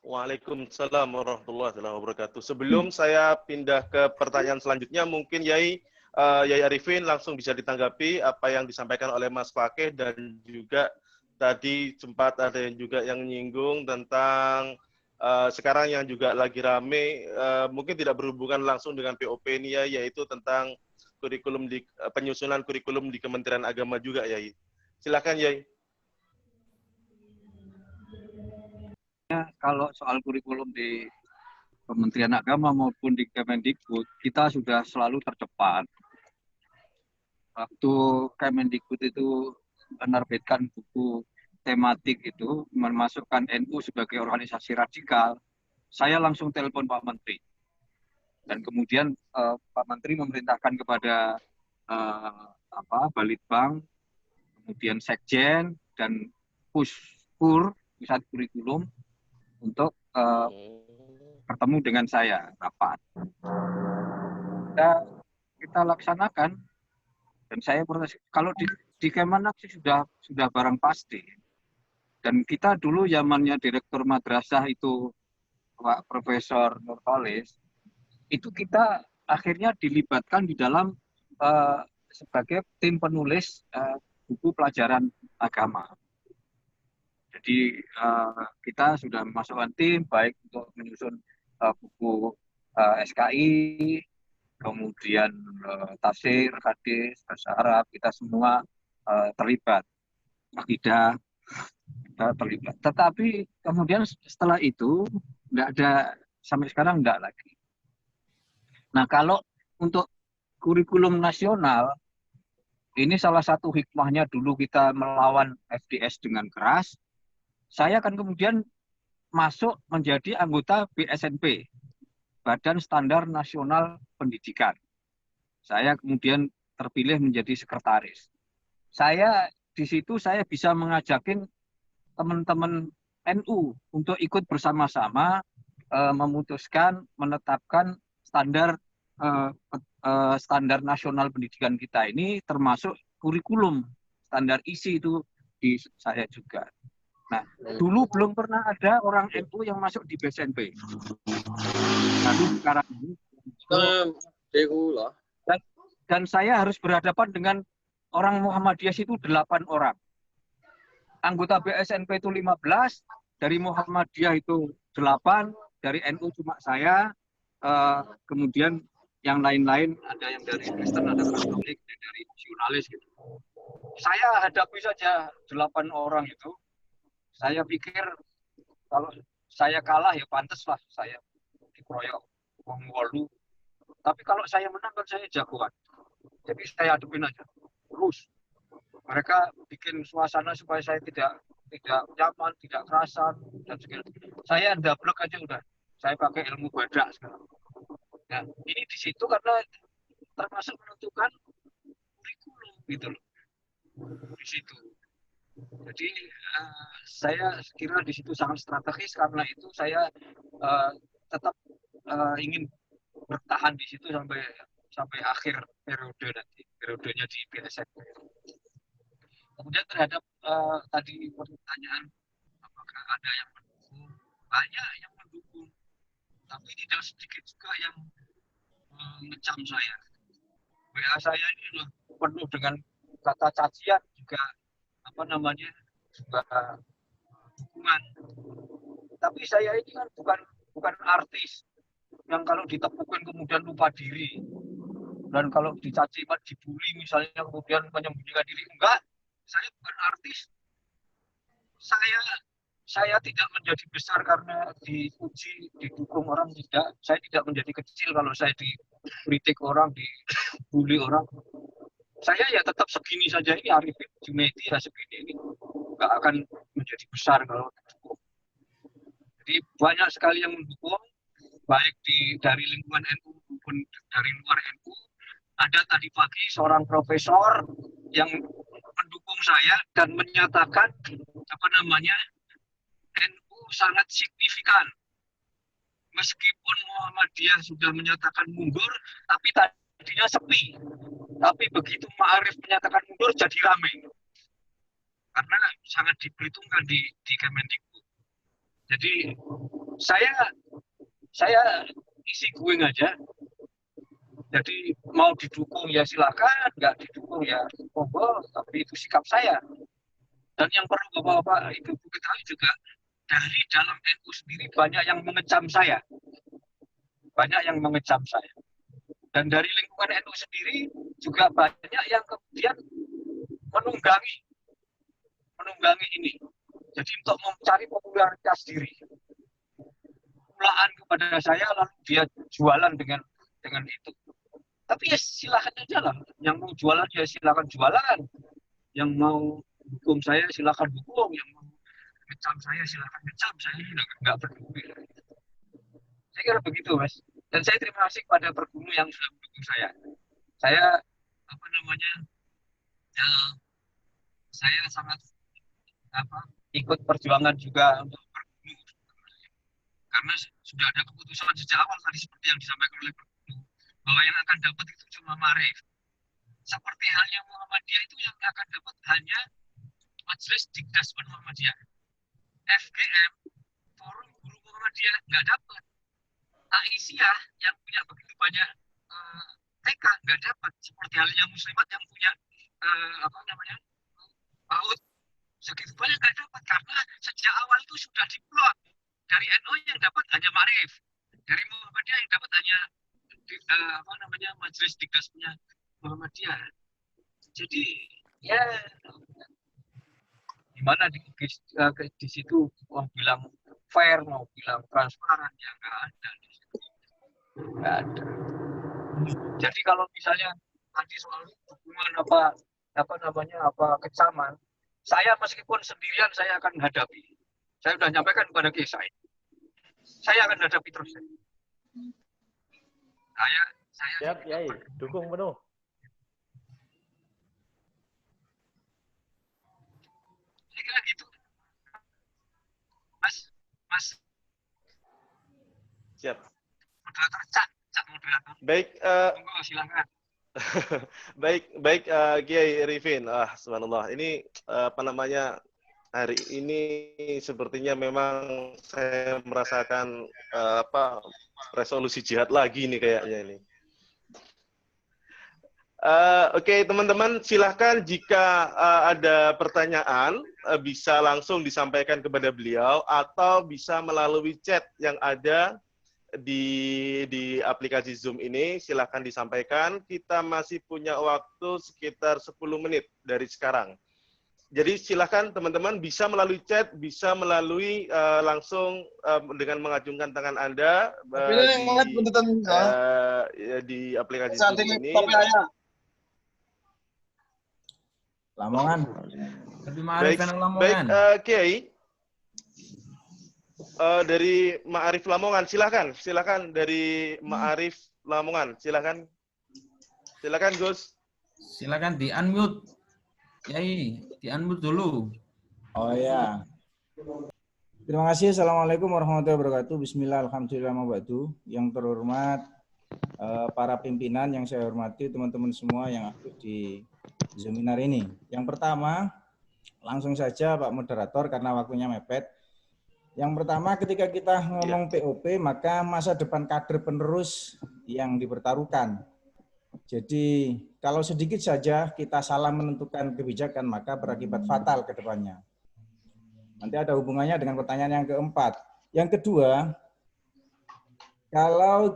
Waalaikumsalam warahmatullahi wabarakatuh. Sebelum saya pindah ke pertanyaan selanjutnya, mungkin Yai Arifin langsung bisa ditanggapi apa yang disampaikan oleh Mas Fakih, dan juga tadi sempat ada yang juga yang menyinggung tentang sekarang yang juga lagi rame, mungkin tidak berhubungan langsung dengan POP ini ya, yaitu tentang penyusunan kurikulum di Kementerian Agama juga, Yai. Silakan, Yai. Kalau soal kurikulum di Kementerian Agama maupun di Kemendikbud, kita sudah selalu terdepan. Waktu Kemendikbud itu menerbitkan buku tematik itu, memasukkan NU sebagai organisasi radikal, saya langsung telepon Pak Menteri. Dan kemudian Pak Menteri memerintahkan kepada Balitbang, kemudian Sekjen, dan Puspur, Pusat Kurikulum, untuk bertemu dengan saya, rapat. Kita laksanakan, dan saya proses. Kalau di Kemenak sih sudah barang pasti. Dan kita dulu zamannya Direktur Madrasah itu Pak Profesor Nurholis, itu kita akhirnya dilibatkan di dalam sebagai tim penulis buku pelajaran agama. Jadi kita sudah memasukkan tim baik untuk menyusun buku SKI, kemudian tafsir, hadis, bahasa Arab, kita semua terlibat. Akidah terlibat. Tetapi kemudian setelah itu nggak ada, sampai sekarang nggak lagi. Nah, kalau untuk kurikulum nasional, ini salah satu hikmahnya dulu kita melawan FDS dengan keras. Saya akan kemudian masuk menjadi anggota BSNP, Badan Standar Nasional Pendidikan. Saya kemudian terpilih menjadi sekretaris. Di situ saya bisa mengajakin teman-teman NU untuk ikut bersama-sama memutuskan, menetapkan standar nasional pendidikan kita ini, termasuk kurikulum standar isi itu di saya juga. Nah, dulu belum pernah ada orang NU yang masuk di BSNP. Tapi sekarang ini dan saya harus berhadapan dengan orang Muhammadiyah itu 8 orang. Anggota BSNP itu 15, dari Muhammadiyah itu 8, dari NU cuma saya, kemudian yang lain-lain ada yang dari Kristen, ada Katolik, dari nasionalis gitu. Saya hadapi saja 8 orang itu. Saya pikir kalau saya kalah ya pantaslah saya dikeroyok wong wolu. Tapi kalau saya menang kan saya jagoan. Jadi saya hadapin aja terus. Mereka bikin suasana supaya saya tidak nyaman, tidak kerasan, dan sebagainya. Saya ndablek aja udah. Saya pakai ilmu badak sekarang. Nah, ini di situ karena termasuk menentukan kurikulum gitu loh. Di situ. Jadi saya kira di situ sangat strategis, karena itu saya tetap ingin bertahan di situ sampai akhir periodenya di BSN. Kemudian terhadap tadi pertanyaan apakah ada yang mendukung, banyak yang mendukung, tapi tidak sedikit juga yang mengecam saya. WA saya ini loh penuh dengan kata cacian juga juga dukungan. Tapi saya ini kan bukan artis yang kalau ditepukan kemudian lupa diri, dan kalau dicaci dibully misalnya kemudian menyembunyikan diri. Enggak, saya bukan artis. Saya tidak menjadi besar karena dipuji, didukung orang, tidak. Saya tidak menjadi kecil kalau saya dikritik orang, dibully orang. Saya ya tetap segini saja ini, Arifin Junaidi ya segini ini. Nggak akan menjadi besar kalau didukung. Jadi banyak sekali yang mendukung, baik dari lingkungan NU maupun dari luar NU. Ada tadi pagi seorang profesor yang mendukung saya dan menyatakan NU sangat signifikan. Meskipun Muhammadiyah sudah menyatakan mundur, tapi tadinya sepi. Tapi begitu Ma'arif menyatakan mundur, jadi ramai. Karena sangat diperhitungkan di Kemendikbud. Jadi saya isi going aja. Jadi mau didukung ya silakan, nggak didukung ya monggo, tapi itu sikap saya. Dan yang perlu Bapak-bapak Ibu ketahui juga, dari dalam NU sendiri banyak yang mengecam saya. Banyak yang mengecam saya. Dan dari lingkungan NU sendiri juga banyak yang kemudian menunggangi ini. Jadi untuk mencari popularitas diri. Pulaan kepada saya lalu dia jualan dengan itu. Tapi ya silakan aja lah. Yang mau jualan ya silakan jualan. Yang mau dukung saya silakan dukung. Yang mau ngecam saya silakan ngecam. Saya nggak peduli. Saya kira begitu, Mas. Dan saya terima kasih kepada Pergunu yang sudah mendukung saya. Saya saya sangat ikut perjuangan juga untuk Pergunu. Karena sudah ada keputusan sejak awal tadi seperti yang disampaikan oleh Pergunu, bahwa yang akan dapat itu cuma Ma'arif. Seperti halnya Muhammadiyah itu yang akan dapat hanya Majelis Dikdas Muhammadiyah. FGM, Forum Guru Muhammadiyah, nggak dapat. Aisyah yang punya begitu banyak TK nggak dapat. Seperti halnya Muslimat yang punya PAUD segitu banyak nggak dapat, karena sejak awal itu sudah diplot. Dari NU yang dapat hanya Ma'arif, dari Muhammadiyah yang dapat hanya Majelis Dikdas punya Muhammadiyah. Jadi ya gimana di situ mau bilang fair, mau bilang transparan, ya nggak ada di situ. Nggak ada. Jadi kalau misalnya tadi soal dukungan kecaman, saya meskipun sendirian saya akan menghadapi. Saya sudah nyampaikan kepada Kiai Said. Saya akan hadapi terus. Saya siap, Kiai. Dukung penuh. Saya kira gitu. Mas. Siap. Moderator, Cak moderator. Baik. Monggo silakan. baik Kiai Arifin. Subhanallah. Ini hari ini sepertinya memang saya merasakan resolusi jihad lagi nih kayaknya ini. Oke, teman-teman, silahkan jika ada pertanyaan bisa langsung disampaikan kepada beliau atau bisa melalui chat yang ada di aplikasi Zoom ini. Silahkan disampaikan. Kita masih punya waktu sekitar 10 menit dari sekarang. Jadi silahkan teman-teman bisa melalui chat, bisa melalui langsung dengan mengacungkan tangan Anda di aplikasi Zoom ini. Lamongan. Baik, Kiai. Dari Ma'arif Lamongan, silakan dari Ma'arif Lamongan, silakan Gus. Silakan di unmute, Kiai, di unmute dulu. Oh ya, Terima kasih. Assalamualaikum warahmatullahi wabarakatuh. Bismillah, alhamdulillah, mabadu. Yang terhormat para pimpinan yang saya hormati, teman-teman semua yang aktif di seminar ini. Yang pertama, langsung saja Pak Moderator karena waktunya mepet. Yang pertama, ketika kita ngomong POP, maka masa depan kader penerus yang dipertaruhkan. Jadi, kalau sedikit saja kita salah menentukan kebijakan, maka berakibat fatal ke depannya. Nanti ada hubungannya dengan pertanyaan yang keempat. Yang kedua, kalau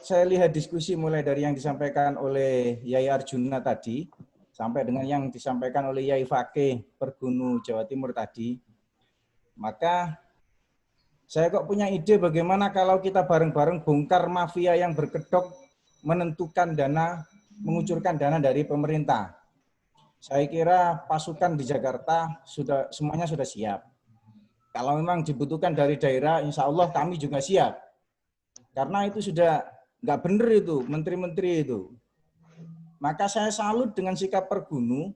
saya lihat diskusi mulai dari yang disampaikan oleh Yai Arjuna tadi, sampai dengan yang disampaikan oleh Yai Fakih Pergunu Jawa Timur tadi, maka saya kok punya ide bagaimana kalau kita bareng-bareng bongkar mafia yang berkedok menentukan dana, mengucurkan dana dari pemerintah. Saya kira pasukan di Jakarta semuanya sudah siap. Kalau memang dibutuhkan dari daerah, insya Allah kami juga siap. Karena itu sudah nggak benar itu, menteri-menteri itu. Maka saya salut dengan sikap Pergunu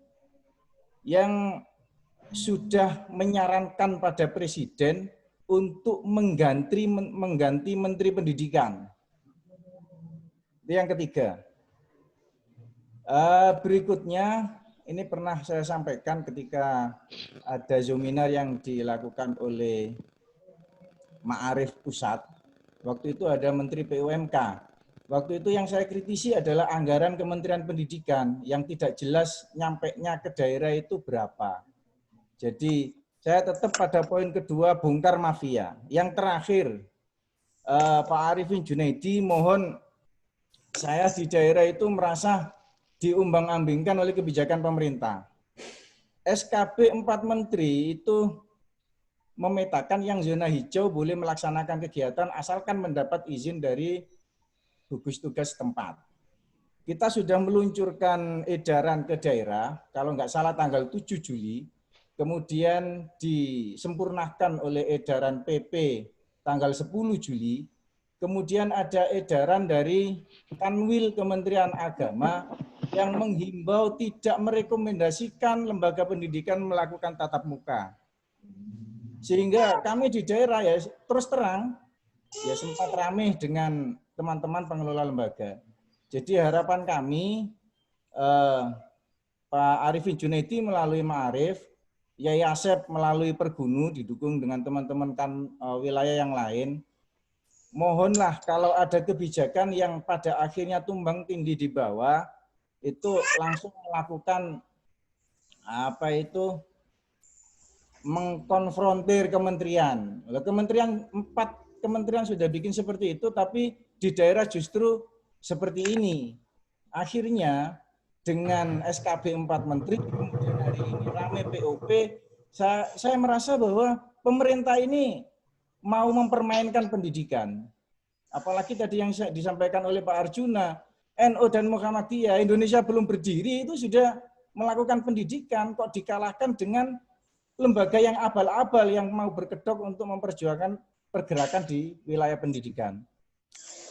yang sudah menyarankan pada Presiden untuk mengganti Menteri Pendidikan. Itu yang ketiga. Berikutnya, ini pernah saya sampaikan ketika ada seminar yang dilakukan oleh Ma'arif Pusat. Waktu itu ada Menteri PUMK. Waktu itu yang saya kritisi adalah anggaran Kementerian Pendidikan yang tidak jelas nyampainya ke daerah itu berapa. Jadi saya tetap pada poin kedua, bongkar mafia. Yang terakhir, Pak Arifin Junaidi, mohon saya di daerah itu merasa diumbang-ambingkan oleh kebijakan pemerintah. SKB 4 Menteri itu memetakan yang zona hijau boleh melaksanakan kegiatan asalkan mendapat izin dari gugus tugas setempat. Kita sudah meluncurkan edaran ke daerah, kalau nggak salah tanggal 7 Juli, kemudian disempurnakan oleh edaran PP tanggal 10 Juli, kemudian ada edaran dari Kanwil Kementerian Agama yang menghimbau tidak merekomendasikan lembaga pendidikan melakukan tatap muka. Sehingga kami di daerah ya terus terang ya sempat ramai dengan teman-teman pengelola lembaga. Jadi harapan kami Pak Arifin Junaidi melalui Ma'arif, Yai Asep melalui Pergunu didukung dengan teman-teman wilayah yang lain. Mohonlah kalau ada kebijakan yang pada akhirnya tumbang tindih di bawah, itu langsung melakukan mengkonfrontir kementerian. Kementerian 4 kementerian sudah bikin seperti itu, tapi di daerah justru seperti ini. Akhirnya dengan SKB 4 menteri, kemudian hari ini rame POP, saya merasa bahwa pemerintah ini mau mempermainkan pendidikan. Apalagi tadi yang disampaikan oleh Pak Arjuna, NU dan Muhammadiyah, Indonesia belum berdiri itu sudah melakukan pendidikan, kok dikalahkan dengan lembaga yang abal-abal yang mau berkedok untuk memperjuangkan pergerakan di wilayah pendidikan.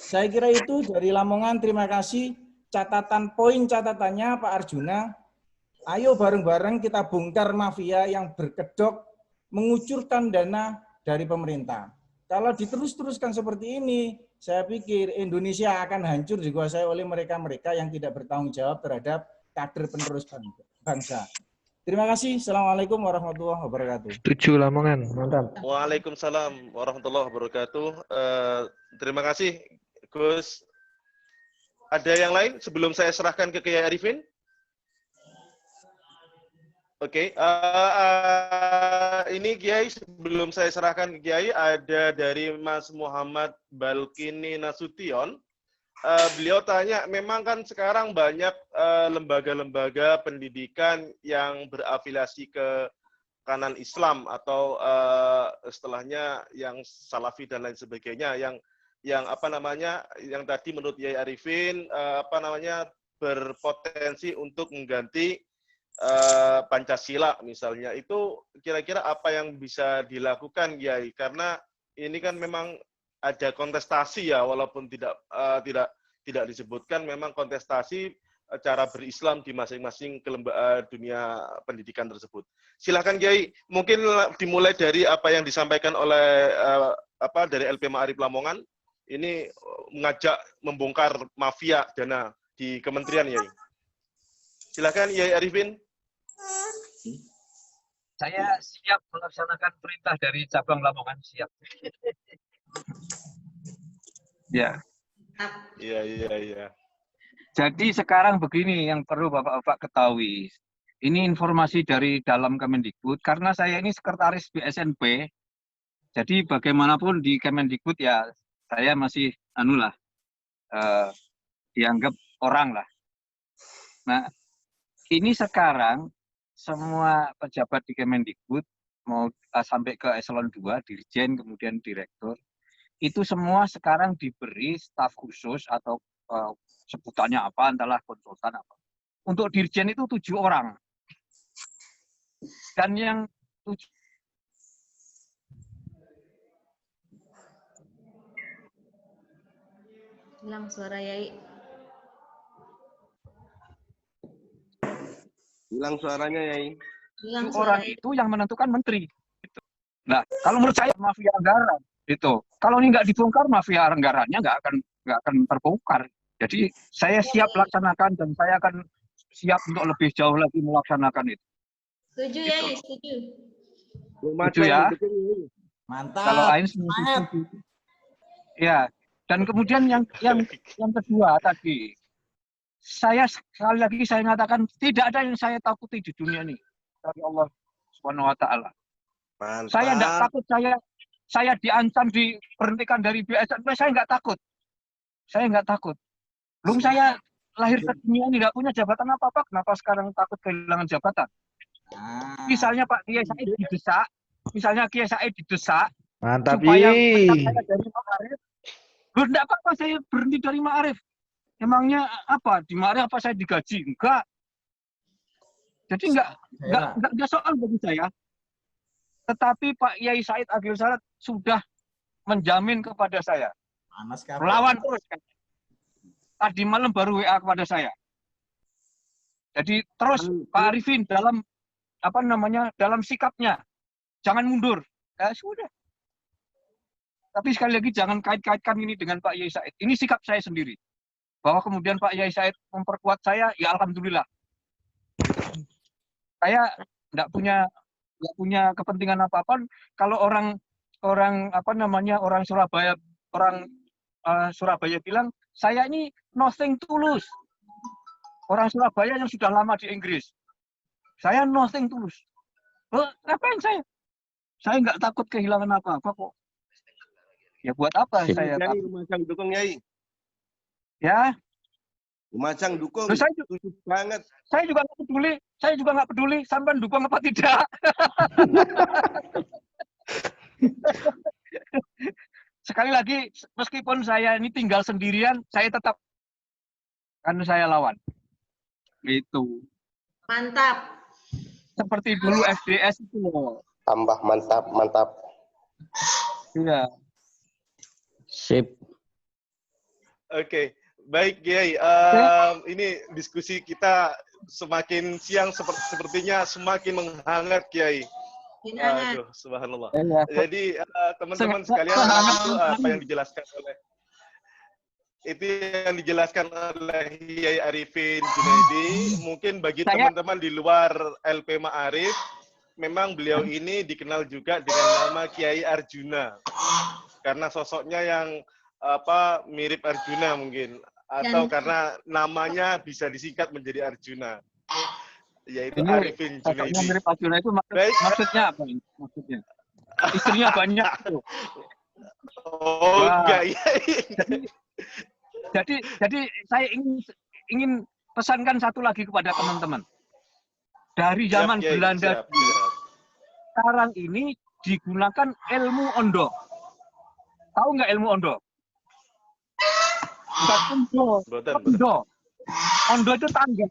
Saya kira itu dari Lamongan, terima kasih. Catatannya Pak Arjuna, ayo bareng-bareng kita bongkar mafia yang berkedok mengucurkan dana dari pemerintah. Kalau diterus-teruskan seperti ini, saya pikir Indonesia akan hancur dikuasai oleh mereka-mereka yang tidak bertanggung jawab terhadap kader penerus bangsa. Terima kasih. Assalamualaikum warahmatullahi wabarakatuh. Setuju Lamongan, mantap. Waalaikumsalam warahmatullahi wabarakatuh. Terima kasih Gus. Ada yang lain sebelum saya serahkan ke Kiai Arifin? Oke, ini Kiai sebelum saya serahkan ke Kiai ada dari Mas Muhammad Balkini Nasution. Beliau tanya, memang kan sekarang banyak lembaga-lembaga pendidikan yang berafiliasi ke kanan Islam atau istilahnya yang Salafi dan lain sebagainya, yang apa namanya, yang tadi menurut Yai Arifin berpotensi untuk mengganti Pancasila misalnya. Itu kira-kira apa yang bisa dilakukan Yai? Karena ini kan memang ada kontestasi ya, walaupun tidak disebutkan, memang kontestasi cara berislam di masing-masing dunia pendidikan tersebut. Silakan Kiai, mungkin dimulai dari apa yang disampaikan oleh dari LP Ma'arif Lamongan. Ini mengajak membongkar mafia dana di kementerian, Yai. Silakan Yai Arifin. Saya siap melaksanakan perintah dari cabang Lamongan, siap. Ya. Iya. Jadi sekarang begini yang perlu Bapak-Bapak ketahui. Ini informasi dari dalam Kemendikbud, karena saya ini sekretaris BSNP, jadi bagaimanapun di Kemendikbud ya saya masih dianggap orang lah. Nah, ini sekarang semua pejabat di Kemendikbud mau sampai ke eselon 2, dirjen, kemudian direktur, itu semua sekarang diberi staf khusus atau sebutannya apa, entahlah konsultan apa. Untuk dirjen itu 7 orang. Dan yang 7 Hilang suara Yai. Hilang suaranya, Yai. Hilang orang suara. itu yang menentukan menteri. Gitu. Nah, kalau menurut saya mafia anggaran itu, kalau ini nggak dibongkar mafia anggarannya nggak akan terbongkar. Jadi saya siap laksanakan dan saya akan siap untuk lebih jauh lagi melaksanakan itu. Setuju Yai, setuju. Setuju ya. Mantap. Kalau Ain setuju. Ya. Dan kemudian yang kedua tadi, saya sekali lagi saya mengatakan tidak ada yang saya takuti di dunia ini dari Allah Subhanahu Wa Taala. Saya tidak takut, saya diancam diberhentikan dari BSNP, saya nggak takut. Saya nggak takut. Belum saya lahir ke dunia ini nggak punya jabatan apa-apa, kenapa sekarang takut kehilangan jabatan? Misalnya Pak Kiai Said didesak, Mantap, supaya saya dari Ma'arif. Loh, enggak apa-apa saya berhenti dari Ma'arif. Emangnya apa? Di Ma'arif apa saya digaji? Enggak. Jadi enggak soal bagi saya. Tetapi Pak Yai Said Agil Salat sudah menjamin kepada saya. Melawan terus. Tadi malam baru WA kepada saya. Jadi terus Pak Arifin dalam dalam sikapnya jangan mundur. Ya sudah. Tapi sekali lagi jangan kait-kaitkan ini dengan Pak Yai Said. Ini sikap saya sendiri. Bahwa kemudian Pak Yai Said memperkuat saya, ya alhamdulillah. Saya nggak punya kepentingan apa-apa. Kalau orang Surabaya bilang, saya ini nothing tulus. Orang Surabaya yang sudah lama di Inggris. Saya nothing tulus. Ngapain saya? Saya nggak takut kehilangan apa-apa kok. Ya buat apa saya takut? Lumajang dukung, Yai. Ya. Lumajang dukung. Saya juga nggak peduli. Sampai dukung apa tidak. Sekali lagi, meskipun saya ini tinggal sendirian, saya tetap kan saya lawan. Itu. Mantap. Seperti dulu FDS itu loh. Tambah mantap. Iya. Sip. Oke, baik Kiai. Ini diskusi kita semakin siang sepertinya semakin menghangat Kiai. Aduh, subhanallah. Jadi teman-teman sekalian itu apa yang dijelaskan oleh Yai Arifin Junaidi. Mungkin bagi teman-teman di luar LP Ma'arif, memang beliau ini dikenal juga dengan nama Kiai Arjuna. Karena sosoknya yang mirip Arjuna mungkin, atau karena namanya bisa disingkat menjadi Arjuna, yaitu Arifin Junaidi. Mirip Arjuna itu maksudnya apa? Maksudnya istrinya banyak tuh. Oh enggak ya. Jadi saya ingin pesankan satu lagi kepada teman-teman. Dari zaman Belanda sekarang ini digunakan ilmu ondo. Tahu nggak ilmu ondo? Ondo itu tangga.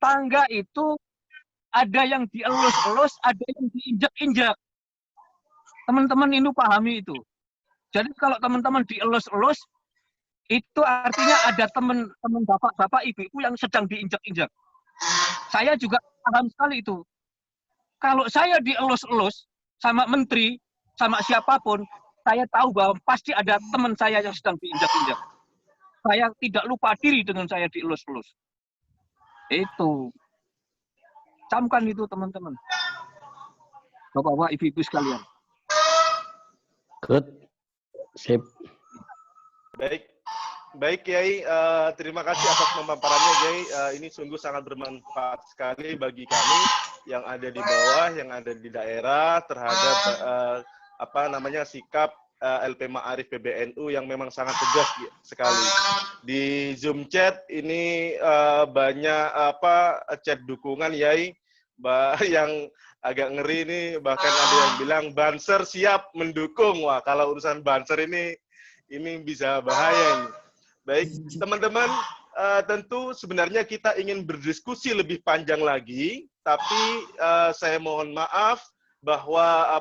Tangga itu ada yang dielus-elus, ada yang diinjak-injak. Teman-teman ini pahami itu. Jadi kalau teman-teman dielus-elus, Itu artinya ada teman-teman bapak-bapak, ibu-ibu yang sedang diinjak-injak. Saya juga paham sekali itu. Kalau saya dielus-elus sama menteri, sama siapapun, saya tahu bahwa pasti ada teman saya yang sedang diinjak-injak. Saya tidak lupa diri dengan saya dielus-elus. Itu. Camkan itu teman-teman. Bapak-bapak, ibu-ibu sekalian. Good. Sip. Baik Kiai, terima kasih atas pemaparannya Kiai. Ini sungguh sangat bermanfaat sekali bagi kami yang ada di bawah, yang ada di daerah terhadap sikap LP Ma'arif PBNU yang memang sangat tegas sekali. Di Zoom chat ini banyak chat dukungan Yai yang agak ngeri ini, bahkan ada yang bilang Banser siap mendukung. Wah, kalau urusan Banser ini bisa bahaya ini. Baik, teman-teman, tentu sebenarnya kita ingin berdiskusi lebih panjang lagi, tapi saya mohon maaf bahwa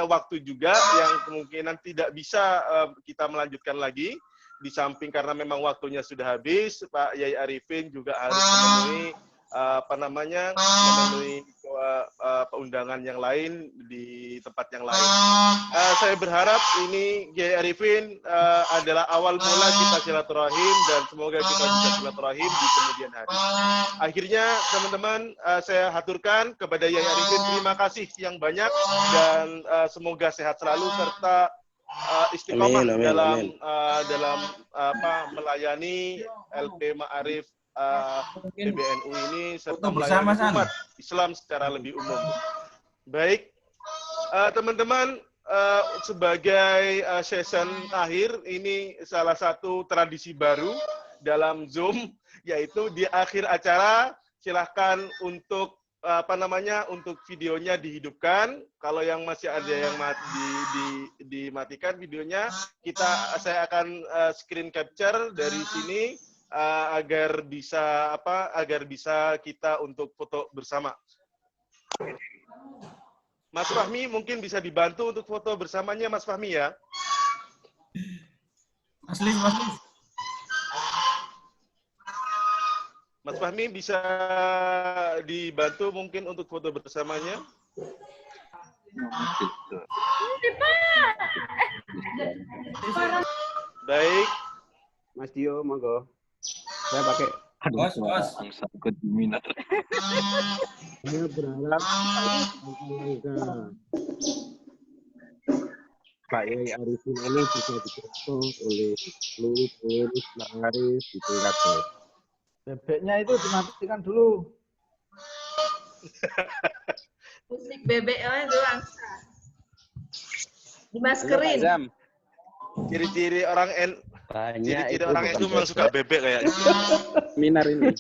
waktu juga yang kemungkinan tidak bisa kita melanjutkan lagi, di samping karena memang waktunya sudah habis. Pak Yai Arifin juga harus memenuhi undangan yang lain di tempat yang lain. Saya berharap ini Kiai Arifin adalah awal mula kita silaturahim, dan semoga kita bisa silaturahim di kemudian hari. Akhirnya teman-teman, saya haturkan kepada Yai Arifin terima kasih yang banyak, dan semoga sehat selalu serta istiqomah dalam melayani LP Ma'arif PBNU ini serta melayani umat Islam secara lebih umum. Baik, teman-teman, sebagai session akhir, ini salah satu tradisi baru dalam Zoom, yaitu di akhir acara silahkan untuk untuk videonya dihidupkan. Kalau yang masih ada yang dimatikan videonya, saya akan screen capture dari sini agar bisa kita untuk foto bersama. Mas Fahmi mungkin bisa dibantu untuk foto bersamanya, Mas Fahmi ya. Mas Fahmi bisa dibantu mungkin untuk foto bersamanya. Baik. Mas Dio, monggo. Saya pakai. Bos. Sangkut minat. Saya berharap Pak Yai Arifin ini bisa dicontoh oleh seluruh pengurus Ma'arif di tingkat bawah. Bebeknya itu dimatikan dulu. Musik bebeknya itu angsa. Dimaskerin. Ciri-ciri orang Banyak orang itu memang suka bebek kayaknya. Minar ini.